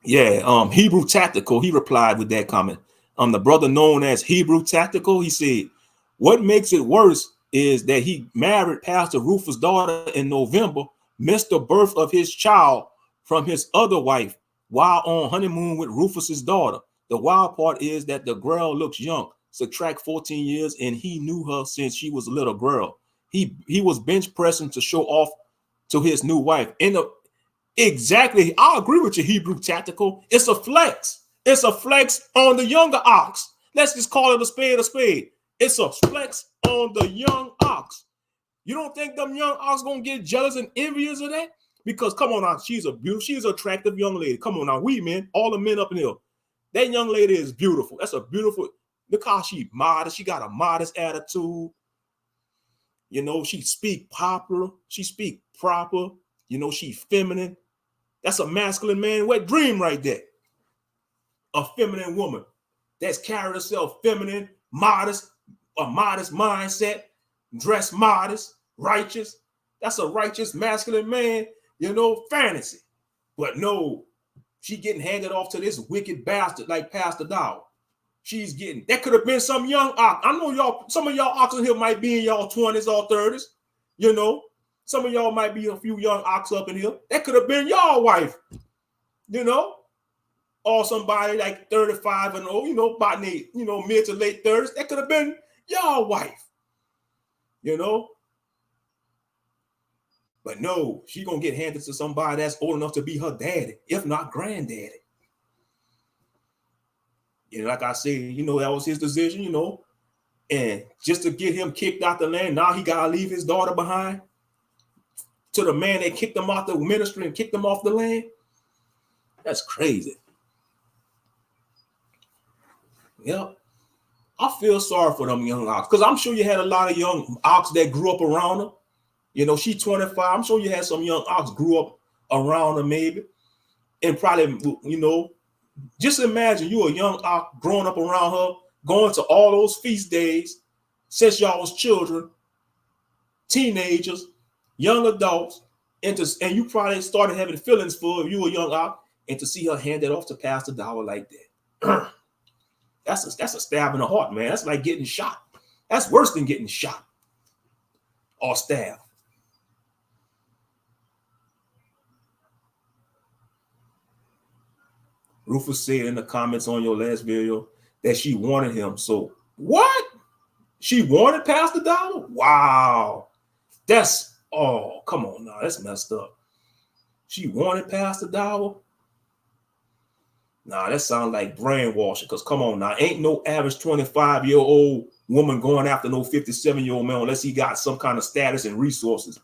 Yeah, Hebrew Tactical, he replied with that comment. The brother known as Hebrew Tactical, he said, what makes it worse is that he married Pastor Rufus' daughter in November, missed the birth of his child from his other wife while on honeymoon with Rufus's daughter. The wild part is that the girl looks young, subtract 14 years, and he knew her since she was a little girl. He was bench pressing to show off to his new wife. Exactly. I agree with you, Hebrew Tactical. It's a flex. It's a flex on the younger ox. Let's just call it a spade a spade. It's a flex on the young ox. You don't think them young ox gonna get jealous and envious of that? Because come on now, she's an attractive young lady. Come on now, men, all the men up in here. That young lady is beautiful. That's a beautiful. Look how she modest. She got a modest attitude. You know, she speak proper. She speak proper. You know, she feminine. That's a masculine man wet dream right there. A feminine woman that's carried herself feminine, modest, a modest mindset, dress modest, righteous. That's a righteous masculine man, you know, fantasy. But no, she getting handed off to this wicked bastard like Pastor Dow. She's getting, that could have been some young ox. I know y'all, some of y'all ox in here might be in y'all 20s or 30s, you know. Some of y'all might be a few young ox up in here. That could have been y'all wife, you know. or somebody like 35 and old, about the, mid to late 30s, that could have been your wife, But no, she gonna get handed to somebody that's old enough to be her daddy, if not granddaddy. Like I said, that was his decision, and just to get him kicked out the land, now he gotta leave his daughter behind to the man that kicked him out the ministry and kicked him off the land. That's crazy. Yep. I feel sorry for them young ox, because I'm sure you had a lot of young ox that grew up around her. She 25. I'm sure you had some young ox grew up around her maybe. And probably, just imagine you a young ox growing up around her, going to all those feast days since y'all was children, teenagers, young adults, and you probably started having feelings for you a young ox, and to see her hand that off to Pastor Dollar like that. That's a stab in the heart, man. That's like getting shot. That's worse than getting shot or stabbed. Rufus said in the comments on your last video that she wanted him. So what? She wanted Pastor Dollar? Wow. Come on now. That's messed up. She wanted Pastor Dollar? Nah, that sounds like brainwashing, because come on now, ain't no average 25-year-old woman going after no 57-year-old man unless he got some kind of status and resources.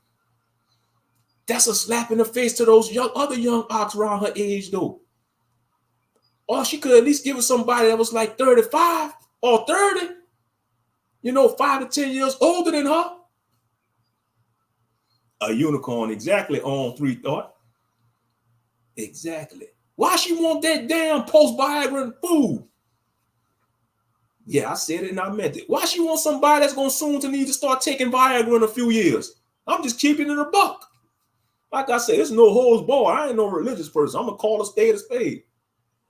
That's a slap in the face to those other young ox around her age, though. Or she could at least give it somebody that was like 35 or 30, 5 to 10 years older than her. A unicorn, exactly, on 3 thought. Exactly. Why she want that damn post-Viagra food? Yeah, I said it and I meant it. Why she want somebody that's going soon to need to start taking Viagra in a few years? I'm just keeping it a buck. Like I said, it's no holds barred. I ain't no religious person. I'm going to call a spade a spade.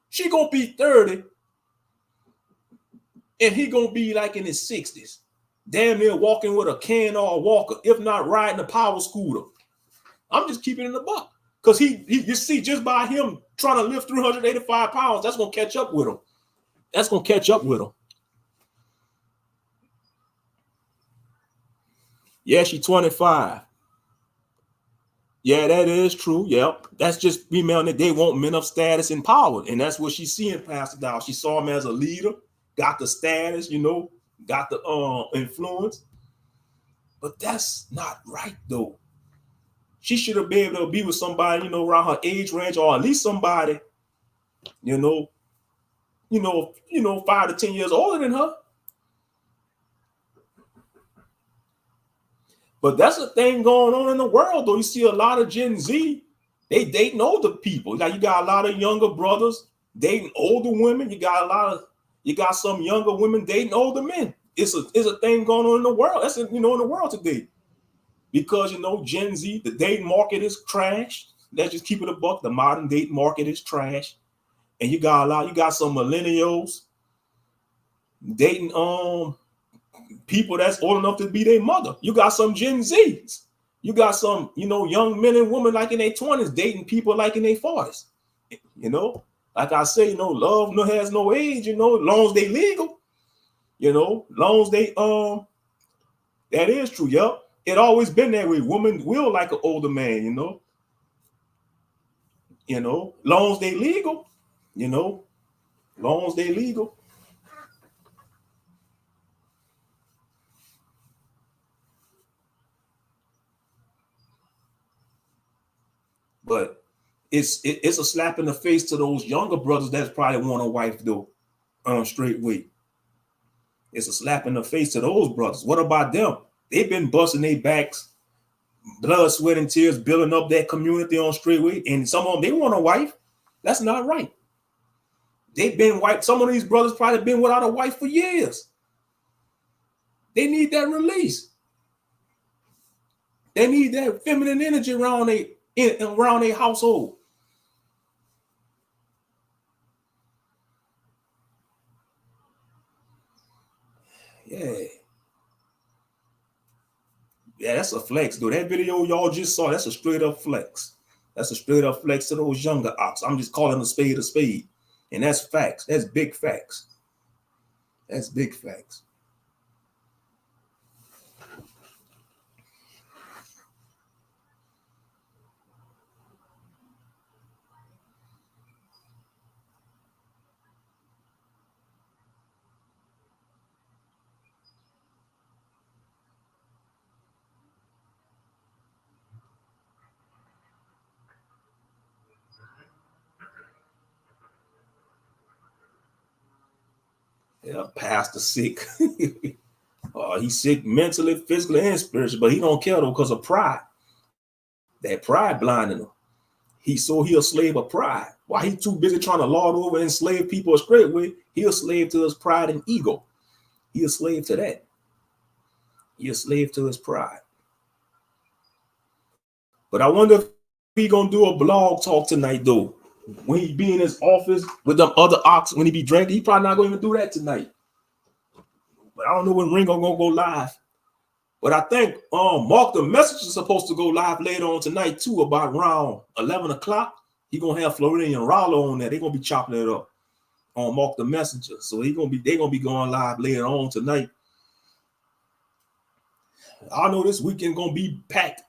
She going to be 30 and he going to be like in his 60s. Damn near walking with a can or a walker, if not riding a power scooter. I'm just keeping it a buck. Because you see, just by him trying to lift 385 pounds, that's going to catch up with him. That's going to catch up with him. Yeah, she's 25. Yeah, that is true. Yep. That's just female that they want men of status and power. And that's what she's seeing Pastor Dow. She saw him as a leader, got the status, got the influence. But that's not right, though. She should have been able to be with somebody, around her age range, or at least somebody, 5 to 10 years older than her. But that's a thing going on in the world, though. You see a lot of Gen Z, they dating older people. Like you got a lot of younger brothers dating older women. You got some younger women dating older men. It's a thing going on in the world. That's in the world today. Because Gen Z, the dating market is trash. Let's just keep it a buck. The modern dating market is trash. And you got some millennials dating people that's old enough to be their mother. You got some Gen Zs. You got some, young men and women like in their 20s dating people like in their 40s. Like I say, love has no age, long as they legal, long as they that is true. Yep. It always been that way. Women will like an older man, long as they legal, long as they legal. But it's a slap in the face to those younger brothers that's probably want a wife though, straight weight. It's a slap in the face to those brothers. What about them? They've been busting their backs, blood, sweat, and tears, building up that community on straight weight. And some of them, they want a wife. That's not right. They've been white. Some of these brothers probably been without a wife for years. They need that release. They need that feminine energy around their household. Yeah, that's a flex, though. That video y'all just saw, that's a straight up flex. That's a straight up flex to those younger ops. I'm just calling a spade a spade. And that's facts. That's big facts. That's big facts. Yeah, pastor sick. He's sick mentally, physically, and spiritually, but he don't care though because of pride. That pride blinding him. He a slave of pride. While he too busy trying to lord over and enslave people a straight way, he a slave to his pride and ego. He a slave to that. He a slave to his pride. But I wonder if he gonna do a blog talk tonight though. When he be in his office with them other ox, when he be drinking, he probably not gonna even do that tonight. But I don't know when Ringo gonna go live. But I think Mark the Messenger is supposed to go live later on tonight too, about around 11 o'clock. He gonna have Floridian Rollo on there. They're gonna be chopping it up on Mark the Messenger. So they're gonna be going live later on tonight. I know this weekend gonna be packed.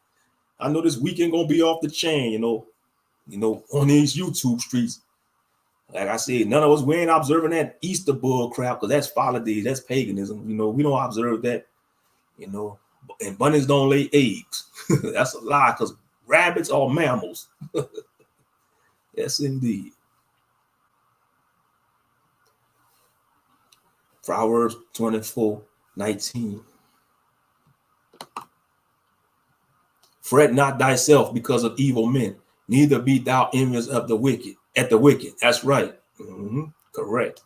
I know this weekend gonna be off the chain, you know, on these YouTube streets. Like I said, none of us, we ain't observing that Easter bull crap because that's holidays, that's paganism. You know, we don't observe that, you know, and bunnies don't lay eggs. That's a lie because rabbits are mammals. Yes, indeed. Proverbs 24:19. Fret not thyself because of evil men, neither be thou envious of the wicked, at the wicked. That's right. Correct.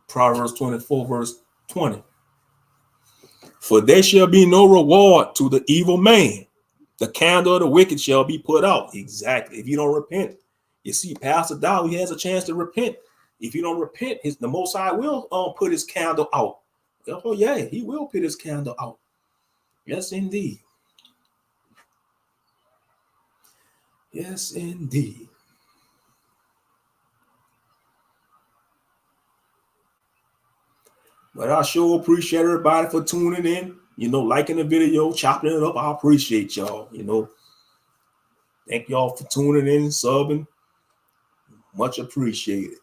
Proverbs 24:20. For there shall be no reward to the evil man. The candle of the wicked shall be put out. Exactly. If you don't repent. You see, Pastor Dow, he has a chance to repent. If you don't repent, the Most High will put his candle out. Oh, yeah, he will put his candle out. Yes, indeed. Yes, indeed. But I sure appreciate everybody for tuning in, you know, liking the video, chopping it up. I appreciate y'all, you know. Thank y'all for tuning in, subbing. Much appreciated.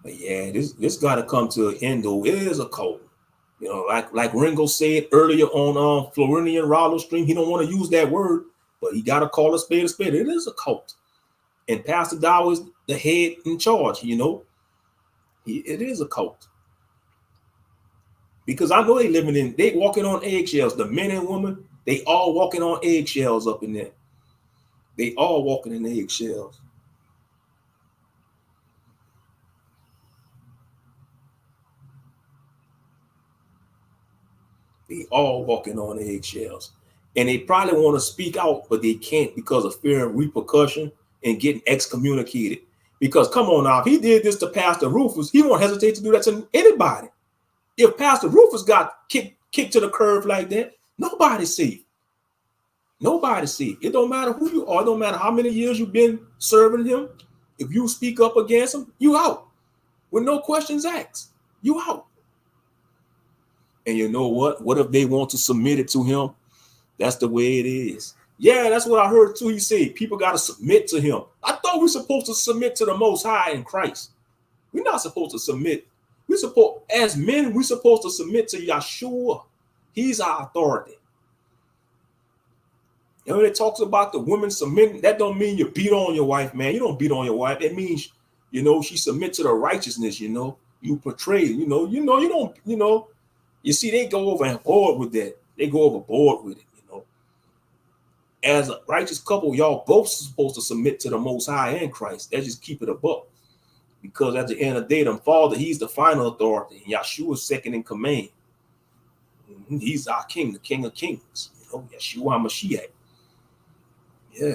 But yeah, this got to come to an end, though. It is a cult. You know, like Ringo said earlier on Floridian Rollo stream, he don't want to use that word, but he got to call a spade a spade. It is a cult. And Pastor Dow is the head in charge, you know. It is a cult. Because I know they walking on eggshells. The men and women, they all walking on eggshells up in there. They all walking in eggshells. They all walking on eggshells. And they probably want to speak out, but they can't because of fear of repercussion and getting excommunicated. Because come on now, if he did this to Pastor Rufus, he won't hesitate to do that to anybody. If Pastor Rufus got kicked to the curb like that, nobody's safe. Nobody's safe. It don't matter who you are. It don't matter how many years you've been serving him. If you speak up against him, you out. With no questions asked. You out. And you know what? What if they want to submit it to him? That's the way it is. Yeah, that's what I heard too. He said people got to submit to him. I thought we're supposed to submit to the Most High in Christ. We're not supposed to submit. As men, we're supposed to submit to Yeshua. He's our authority. And when it talks about the women submitting, that don't mean you beat on your wife, man. You don't beat on your wife. It means, you know, she submit to the righteousness, you know. You portray, you don't, you see, they go overboard with that. They go overboard with it, you know. As a righteous couple, y'all both supposed to submit to the Most High and Christ. They just keep it a buck. Because at the end of the day, the Father, he's the final authority. And Yeshua is second in command. He's our king, the King of Kings. You know, Yeshua HaMashiach. Yeah.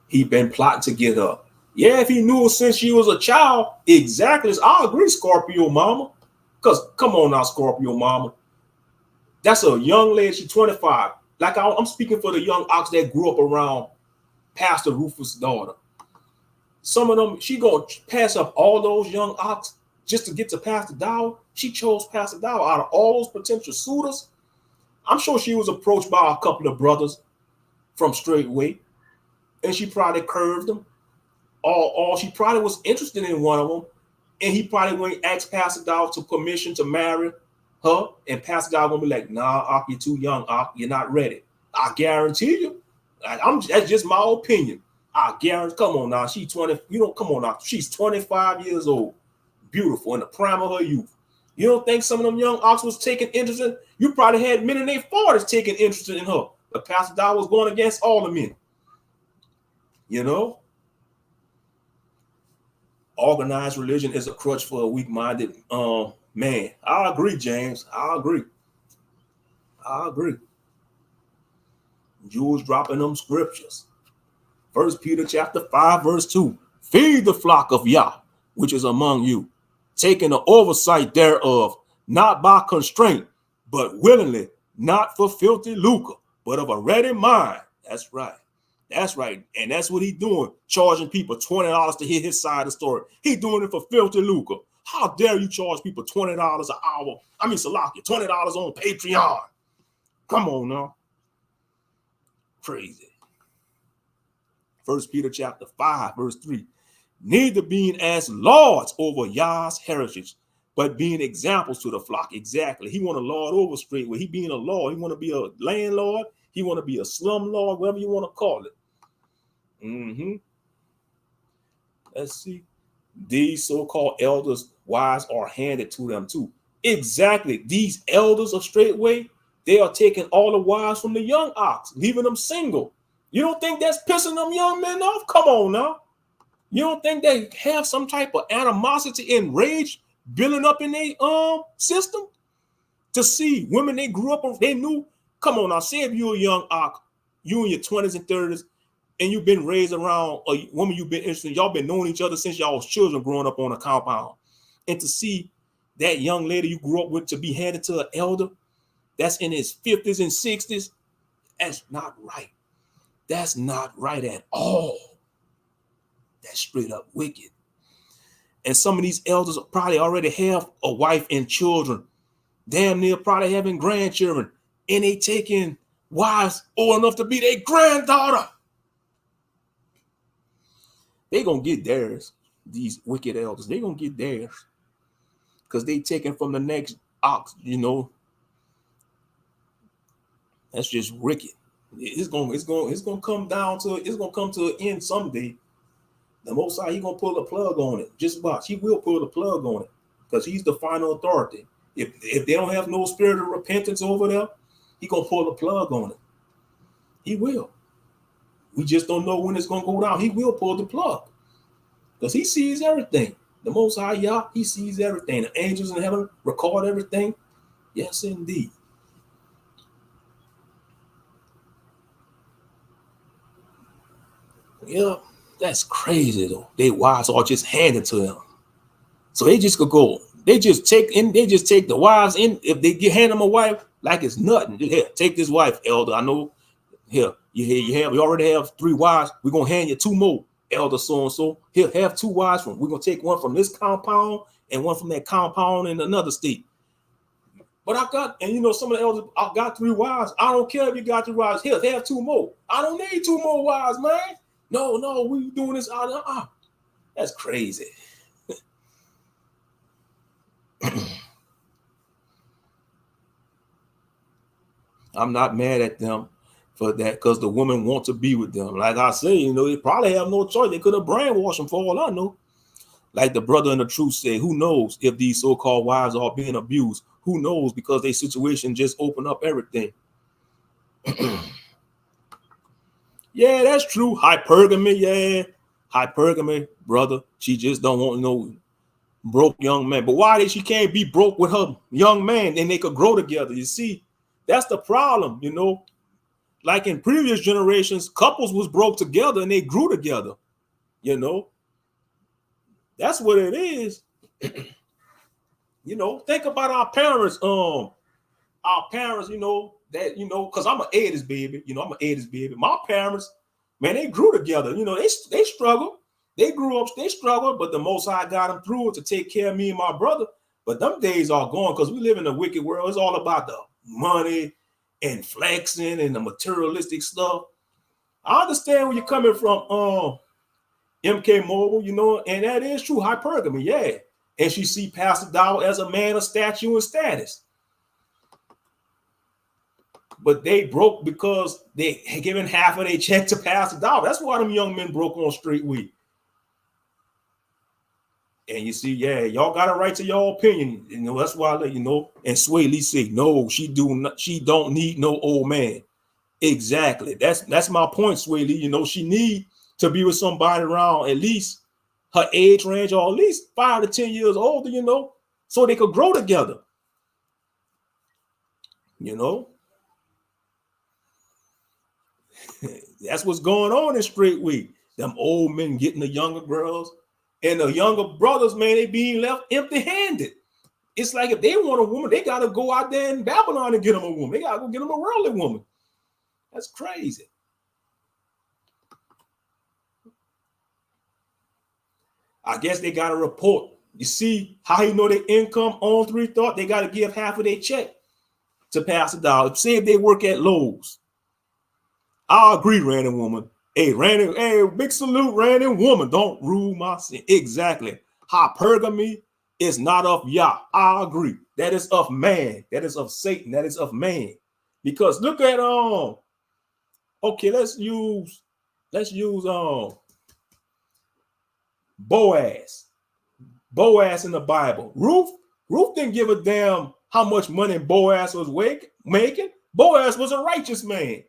He been plotting to get up. Yeah, if he knew her since she was a child, exactly. I agree, Scorpio Mama. Because come on now, Scorpio Mama. That's a young lady. She's 25. Like I'm speaking for the young ox that grew up around Pastor Rufus' daughter. Some of them, she gonna pass up all those young ox just to get to Pastor Dow. She chose Pastor Dow out of all those potential suitors. I'm sure she was approached by a couple of brothers from Straightway, and she probably curved them. Or she probably was interested in one of them, and he probably went and asked Pastor Dow to permission to marry her, and Pastor Dow gonna be like, "Nah, Ak, you're too young, Ak, you're not ready." I guarantee you. That's just my opinion. I guarantee. Come on now, she's 20. You don't come on now. She's 25 years old, beautiful in the prime of her youth. You don't think some of them young ox was taking interest in? You probably had men in their 40s taking interest in her. But Pastor Dow was going against all the men. You know, organized religion is a crutch for a weak-minded man. I agree, James. I agree. Jules dropping them scriptures. 1 Peter chapter 5, verse 2. Feed the flock of Yah, which is among you, taking the oversight thereof, not by constraint, but willingly, not for filthy lucre, but of a ready mind. That's right. That's right. And that's what he's doing, charging people $20 to hear his side of the story. He's doing it for filthy lucre. How dare you charge people $20 an hour? I mean, Salaki, $20 on Patreon. Come on now. Crazy. 1 Peter chapter 5, verse 3. Neither being as lords over Yah's heritage, but being examples to the flock. Exactly. He want to lord over Straightway. He being a lord. He want to be a landlord. He want to be a slum lord, whatever you want to call it. Let's see. These so-called elders' wives are handed to them too. Exactly. These elders of Straightway, they are taking all the wives from the young ox, leaving them single. You don't think that's pissing them young men off? Come on now. You don't think they have some type of animosity and rage building up in their system to see women they grew up on, they knew? Come on now, say if you're a young ox, you in your 20s and 30s, and you've been raised around a woman you've been interested in, y'all been knowing each other since y'all was children growing up on a compound. And to see that young lady you grew up with to be handed to an elder that's in his 50s and 60s, that's not right. That's not right at all. That's straight up wicked. And some of these elders probably already have a wife and children, damn near probably having grandchildren, and they taking wives old enough to be their granddaughter. They gonna get theirs, these wicked elders. They gonna get theirs because they taken from the next ox, you know. That's just wicked. It's gonna come down to, it's gonna come to an end someday. The Most High, he gonna pull the plug on it. Just watch, he will pull the plug on it because he's the final authority. If they don't have no spirit of repentance over there, he gonna pull the plug on it. He will. We just don't know when it's gonna go down. He will pull the plug because he sees everything. The Most High Yah, he sees everything. The angels in heaven record everything. Yes, indeed. Yeah, that's crazy though. They wives are just handed to them, so they just could go. They just take the wives in. If they hand them a wife, like it's nothing. Here, take this wife, elder. I know. Here, you already have 3 wives. We're gonna hand you 2 more, elder so and so. Here, have 2 wives from. We're gonna take one from this compound and one from that compound in another state. But I got, and you know, some of the elders, I got 3 wives. I don't care if you got 3 wives. Here, have 2 more. I don't need 2 more wives, man. No, we doing this out of That's crazy. I'm not mad at them for that because the women want to be with them. Like I say, you know, they probably have no choice. They could have brainwashed them for all I know. Like the brother in the truth said, who knows if these so-called wives are being abused? Who knows? Because their situation just opened up everything. Yeah, that's true. Hypergamy, yeah. Hypergamy, brother. She just don't want no broke young man. But why she can't be broke with her young man and they could grow together? You see, that's the problem, you know. Like in previous generations, couples was broke together and they grew together, you know. That's what it is. You know, think about our parents. You know, that, you know, because I'm an 80s baby. You know, I'm an 80s baby. My parents, man, they grew together. You know, they struggled. They grew up, they struggled, but the Most High got them through it to take care of me and my brother. But them days are gone because we live in a wicked world. It's all about the money and flexing and the materialistic stuff. I understand where you're coming from, MK Mobile, you know, and that is true, hypergamy, yeah. And she see Pastor Dow as a man of stature and status. But they broke because they had given half of their check to Pastor Dow. That's why them young men broke on Street Week. And you see, yeah, y'all got a right to your opinion. You know, that's why I let you know. And Sway Lee say, no, she don't need no old man. Exactly. That's my point, Sway Lee. You know, she need to be with somebody around at least her age range, or at least 5 to 10 years older, you know, so they could grow together. You know, that's what's going on in Street Week. Them old men getting the younger girls, and the younger brothers, man, they being left empty-handed. It's like if they want a woman, they got to go out there in Babylon and get them a woman. They got to go get them a worldly woman. That's crazy. I guess they got to report. You see how you know their income on 3 thought? They got to give half of their check to Pastor Dow. Say if they work at Lowe's. I agree, Randy Woman. Hey, Randy, hey, big salute, Randy Woman. Don't rule my sin. Exactly. Hypergamy is not of Yah. I agree. That is of man. That is of Satan. That is of man. Because look at okay, let's use Boaz. Boaz in the Bible. Ruth didn't give a damn how much money Boaz was making. Boaz was a righteous man.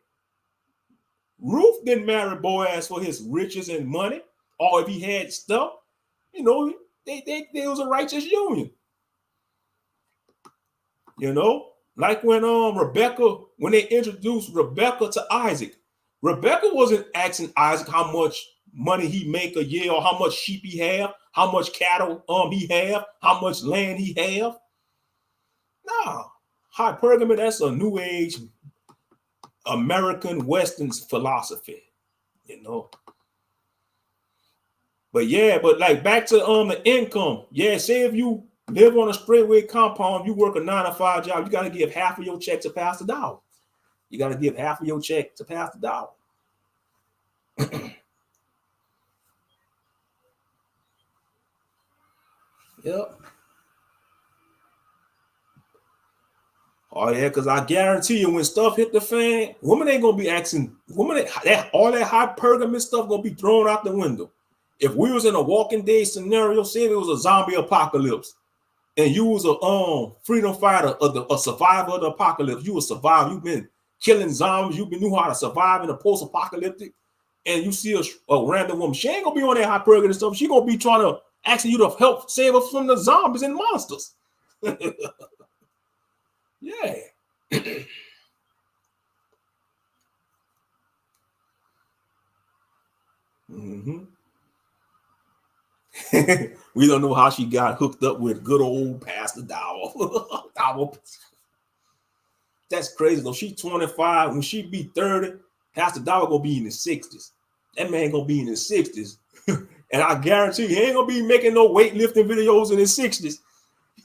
Ruth didn't marry Boaz for his riches and money, or if he had stuff. You know, they was a righteous union. You know, like when Rebecca, when they introduced Rebecca to Isaac, Rebecca wasn't asking Isaac how much money he make a year, or how much sheep he have, how much cattle he have, how much land he have. No, hypergamy, that's a new age American Western philosophy, you know. But yeah, but like back to the income. Yeah, say if you live on a straightway compound, you work a 9 to 5 job, you got to give half of your check to Pastor Dow. You got to give half of your check to Pastor Dow. Yep. Oh yeah, because I guarantee you, when stuff hit the fan, women ain't gonna be asking. Women, all that hypergamy stuff gonna be thrown out the window. If we was in a Walking Dead scenario, say it was a zombie apocalypse, and you was a freedom fighter, a survivor of the apocalypse, you would survive. You've been killing zombies. You knew how to survive in a post-apocalyptic, and you see a random woman. She ain't gonna be on that hypergamy stuff. She gonna be trying to asking you to help save her from the zombies and monsters. Yeah. Mm-hmm. We don't know how she got hooked up with good old Pastor Dow. That's crazy though. She's 25. When she be 30, Pastor Dow gonna be in his 60s. That man gonna be in his 60s. And I guarantee he ain't gonna be making no weightlifting videos in his 60s.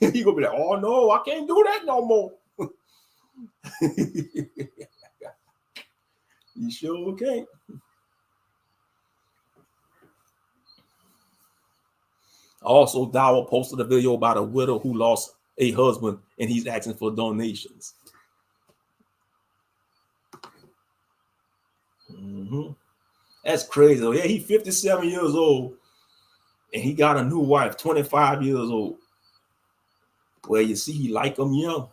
He gonna be like, oh no, I can't do that no more. You sure can't. Also, Dow posted a video about a widow who lost a husband and he's asking for donations. Mm-hmm. That's crazy. Yeah, he's 57 years old and he got a new wife, 25 years old. Well, you see, he like them young.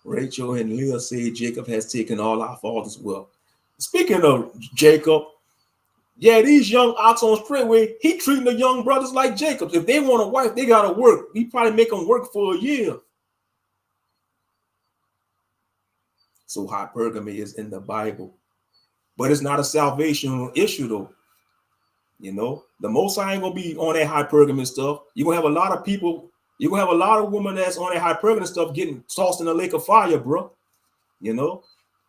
Rachel and Leah say Jacob has taken all our father's wealth. Speaking of Jacob, yeah, these young ox on straightway, he treating the young brothers like Jacob. If they want a wife, they gotta work. He probably make them work for a year. So hypergamy is in the Bible, but it's not a salvation issue though. You know, the Most High ain't gonna be on that hypergamy stuff. You're gonna have a lot of people. You're gonna have a lot of women that's on that hypergamy stuff getting tossed in the lake of fire, bro. You know,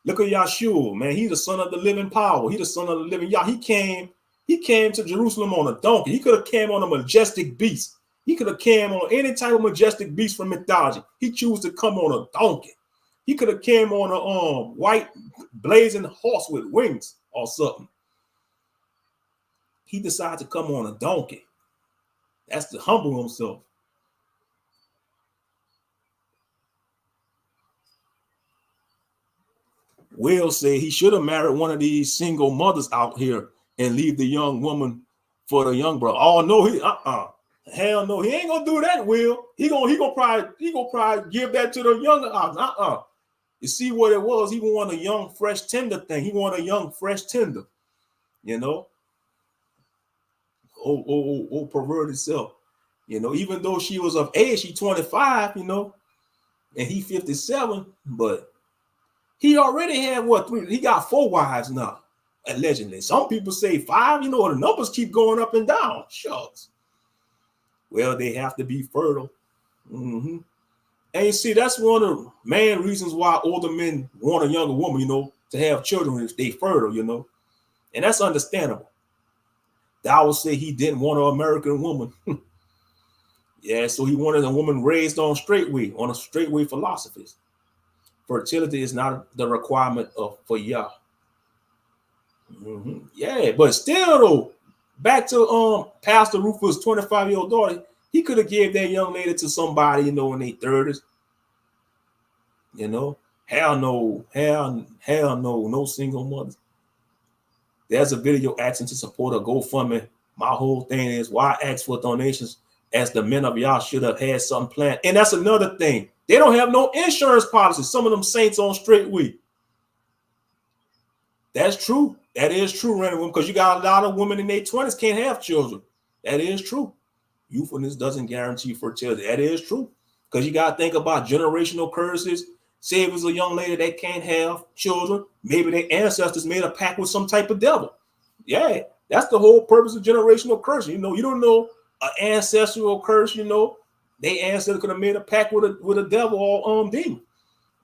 look at Yahshua, man. He's the son of the living power. He's the son of the living Yah. He came to Jerusalem on a donkey. He could have came on a majestic beast. He could have came on any type of majestic beast from mythology. He chose to come on a donkey. He could have came on a white blazing horse with wings or something. He decided to come on a donkey. That's to humble himself. Will say he should have married one of these single mothers out here and leave the young woman for the young brother. Oh no, hell no, he ain't gonna do that. Will he gonna probably give that to the younger? You see what it was? He wanted a young, fresh, tender thing. He wanted a young, fresh, tender. You know, perverted self. You know, even though she was of age, she 25. You know, and he 57, but he already had what, 3? He got 4 wives now, allegedly. Some people say 5. You know, the numbers keep going up and down. Shucks. Well, they have to be fertile. Mm-hmm. And you see, that's one of the main reasons why older men want a younger woman, you know, to have children if they fertile, you know. And that's understandable. Thou will say he didn't want an American woman. Yeah, so he wanted a woman raised on a straightway philosophies. Fertility is not the requirement for Yah. Mm-hmm. Yeah, but still though, back to Pastor Rufus' 25-year-old daughter, he could have gave that young lady to somebody, you know, in their 30s. You know, hell no, no single mothers. There's a video asking to support a GoFundMe. My whole thing is why ask for donations as the men of Yah should have had something planned. And that's another thing. They don't have no insurance policy. Some of them saints on straightway. That's true. That is true, Randy, because you got a lot of women in their 20s can't have children. That is true. Youthfulness doesn't guarantee fertility. That is true. Because you got to think about generational curses. Say if it's a young lady that can't have children, maybe their ancestors made a pact with some type of devil. Yeah, that's the whole purpose of generational curse. You know, you don't know an ancestral curse, you know. They ancestors could have made a pact with a devil or demon.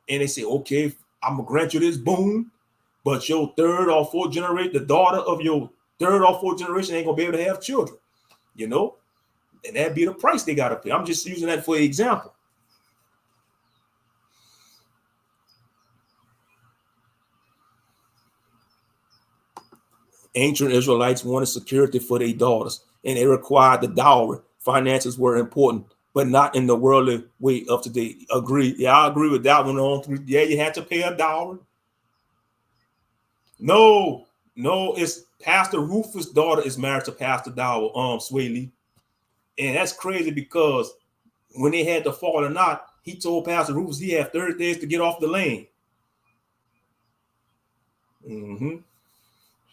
And they say, okay, I'm gonna grant you this boon, but your third or fourth generation, the daughter of your third or fourth generation ain't gonna be able to have children, you know, and that'd be the price they gotta pay. I'm just using that for example. Ancient Israelites wanted security for their daughters, and they required the dowry. Finances were important, but not in the worldly way of today. Agree. Yeah, I agree with that one. Yeah, you had to pay a dowry. No, it's Pastor Rufus' daughter is married to Pastor Dower, Sway Lee. And that's crazy because when they had the falling out, he told Pastor Rufus he had 30 days to get off the lane. Mm-hmm.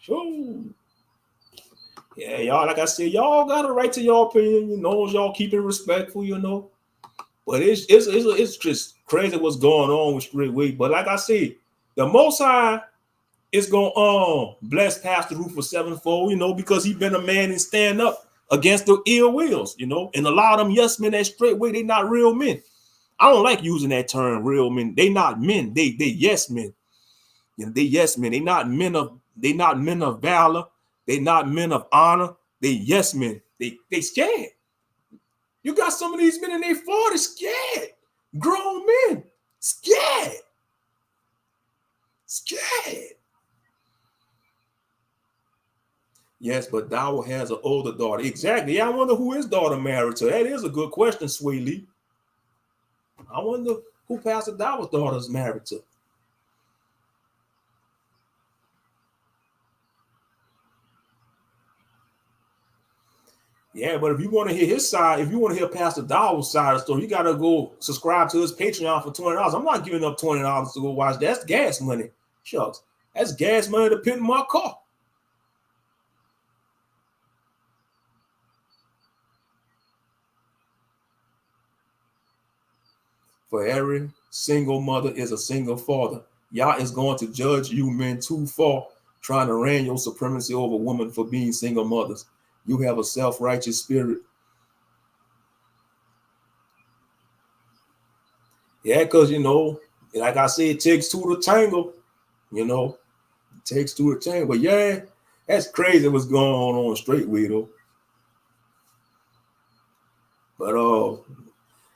Sure. Yeah, y'all, like I said, y'all got a right to your opinion, you know, y'all keep it respectful, you know. But it's just crazy what's going on with straightway. But like I said, the Most High is gonna bless Pastor Rufus sevenfold, you know, because he been a man and stand up against the ill wills, you know. And a lot of them yes men that straightway, they not real men. I don't like using that term, real men. They not men, they yes men. You know, they yes men. They not men of valor. They not men of honor. They yes men. They scared. You got some of these men in their 40s scared. Grown men scared. Scared. Yes, but Dower has an older daughter. Exactly. Yeah, I wonder who his daughter married to. That is a good question, Sway Lee. I wonder who Pastor Dower's daughter is married to. Yeah, but if you want to hear his side, if you want to hear Pastor Dower's side of the story, you got to go subscribe to his Patreon for $20. I'm not giving up $20 to go watch that. That's gas money. Shucks. That's gas money to put in my car. For every single mother is a single father. Yah is going to judge you men too far, trying to reign your supremacy over women for being single mothers. You have a self-righteous spirit. Yeah, because, like I said, it takes two to tangle. It takes two to tangle. But yeah, that's crazy what's going on straightway, though. But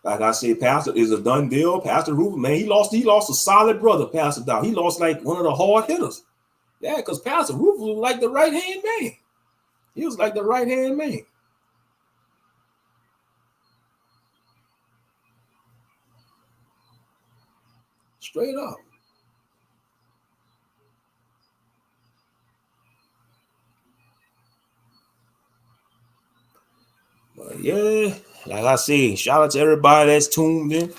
like I said, Pastor is a done deal. Pastor Rufus, man, he lost a solid brother, Pastor Dow. He lost like one of the hard hitters. Yeah, because Pastor Rufus was like the right-hand man. He was like the right-hand man. Straight up. But yeah, like I said, shout out to everybody that's tuned in.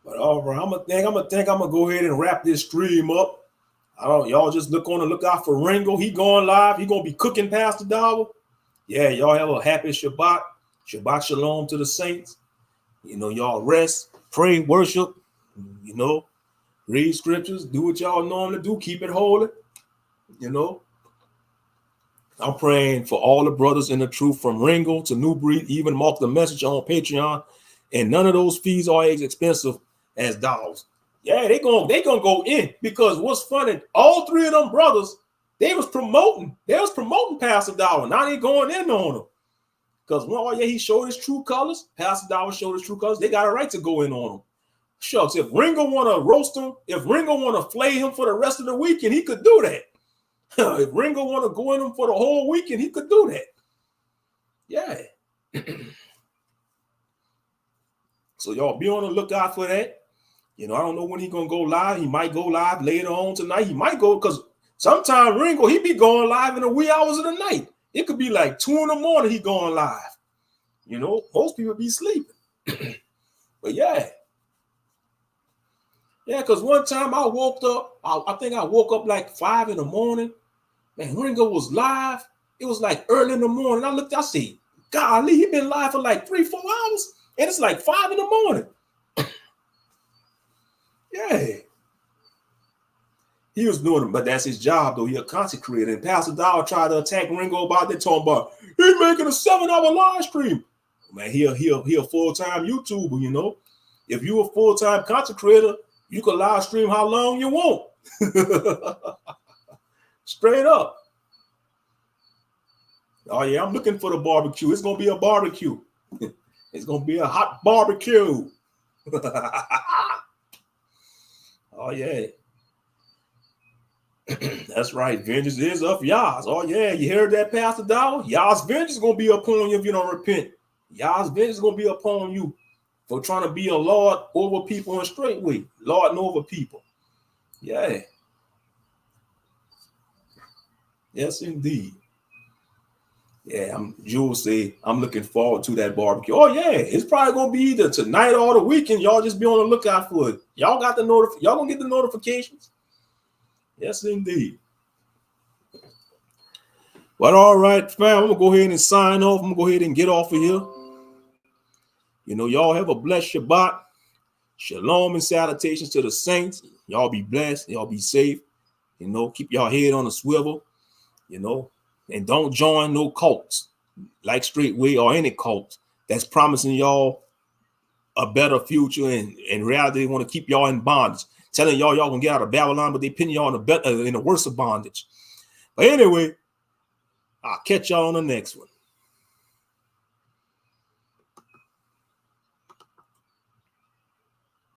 But all right, I'm gonna go ahead and wrap this stream up. Y'all just look out for Ringo. He going live. He gonna be cooking Pastor Dollar. Yeah, y'all have a happy Shabbat. Shabbat shalom to the saints. Y'all rest, pray, worship. Read scriptures, do what y'all normally do. Keep it holy. I'm praying for all the brothers in the truth, from Ringo to New Breed, even Mark the Messenger on Patreon. And none of those fees are as expensive as dollars. Yeah, they gonna go in, because what's funny, all three of them brothers, they was promoting Pastor Dollar. Now they going in on him. Because he showed his true colors. Pastor Dollar showed his true colors. They got a right to go in on him. Shucks, if Ringo want to roast him, if Ringo want to flay him for the rest of the weekend, he could do that. If Ringo want to go in him for the whole weekend, he could do that. Yeah. So y'all be on the lookout for that. I don't know when he's going to go live. He might go live later on tonight. He might go, because sometimes Ringo, he be going live in the wee hours of the night. It could be like 2 in the morning he going live. Most people be sleeping. But yeah. Yeah, because one time I woke up, I think I woke up like 5 in the morning. Man, Ringo was live. It was like early in the morning. I said, golly, he been live for like 3-4 hours. And it's like 5 in the morning. Yeah. He was doing it, but that's his job, though. He a content creator. And Pastor Dollar tried to attack Ringo about that, talking about he making a 7-hour live stream. Man, he a full-time YouTuber, If you a full-time content creator, you can live stream how long you want. Straight up. Oh, yeah, I'm looking for the barbecue. It's going to be a barbecue. It's going to be a hot barbecue. Oh, yeah. That's right. Vengeance is of Yah's. Oh, yeah. You heard that, Pastor Dollar? Yah's vengeance is going to be upon you if you don't repent. Yah's vengeance is going to be upon you for trying to be a Lord over people in straight way. Lord and over people. Yeah. Yes, indeed. Yeah, Jules say, I'm looking forward to that barbecue. Oh, yeah. It's probably going to be either tonight or the weekend. Y'all just be on the lookout for it. Y'all got y'all going to get the notifications. Yes, indeed. But all right, fam, I'm going to go ahead and sign off. I'm going to go ahead and get off of here. Y'all have a blessed Shabbat. Shalom and salutations to the saints. Y'all be blessed. Y'all be safe. Keep y'all head on a swivel, and don't join no cults like Straightway or any cult that's promising y'all a better future, and in reality, they want to keep y'all in bondage, telling y'all gonna get out of Babylon, but they pin y'all in a worse of bondage. But anyway, I'll catch y'all on the next one.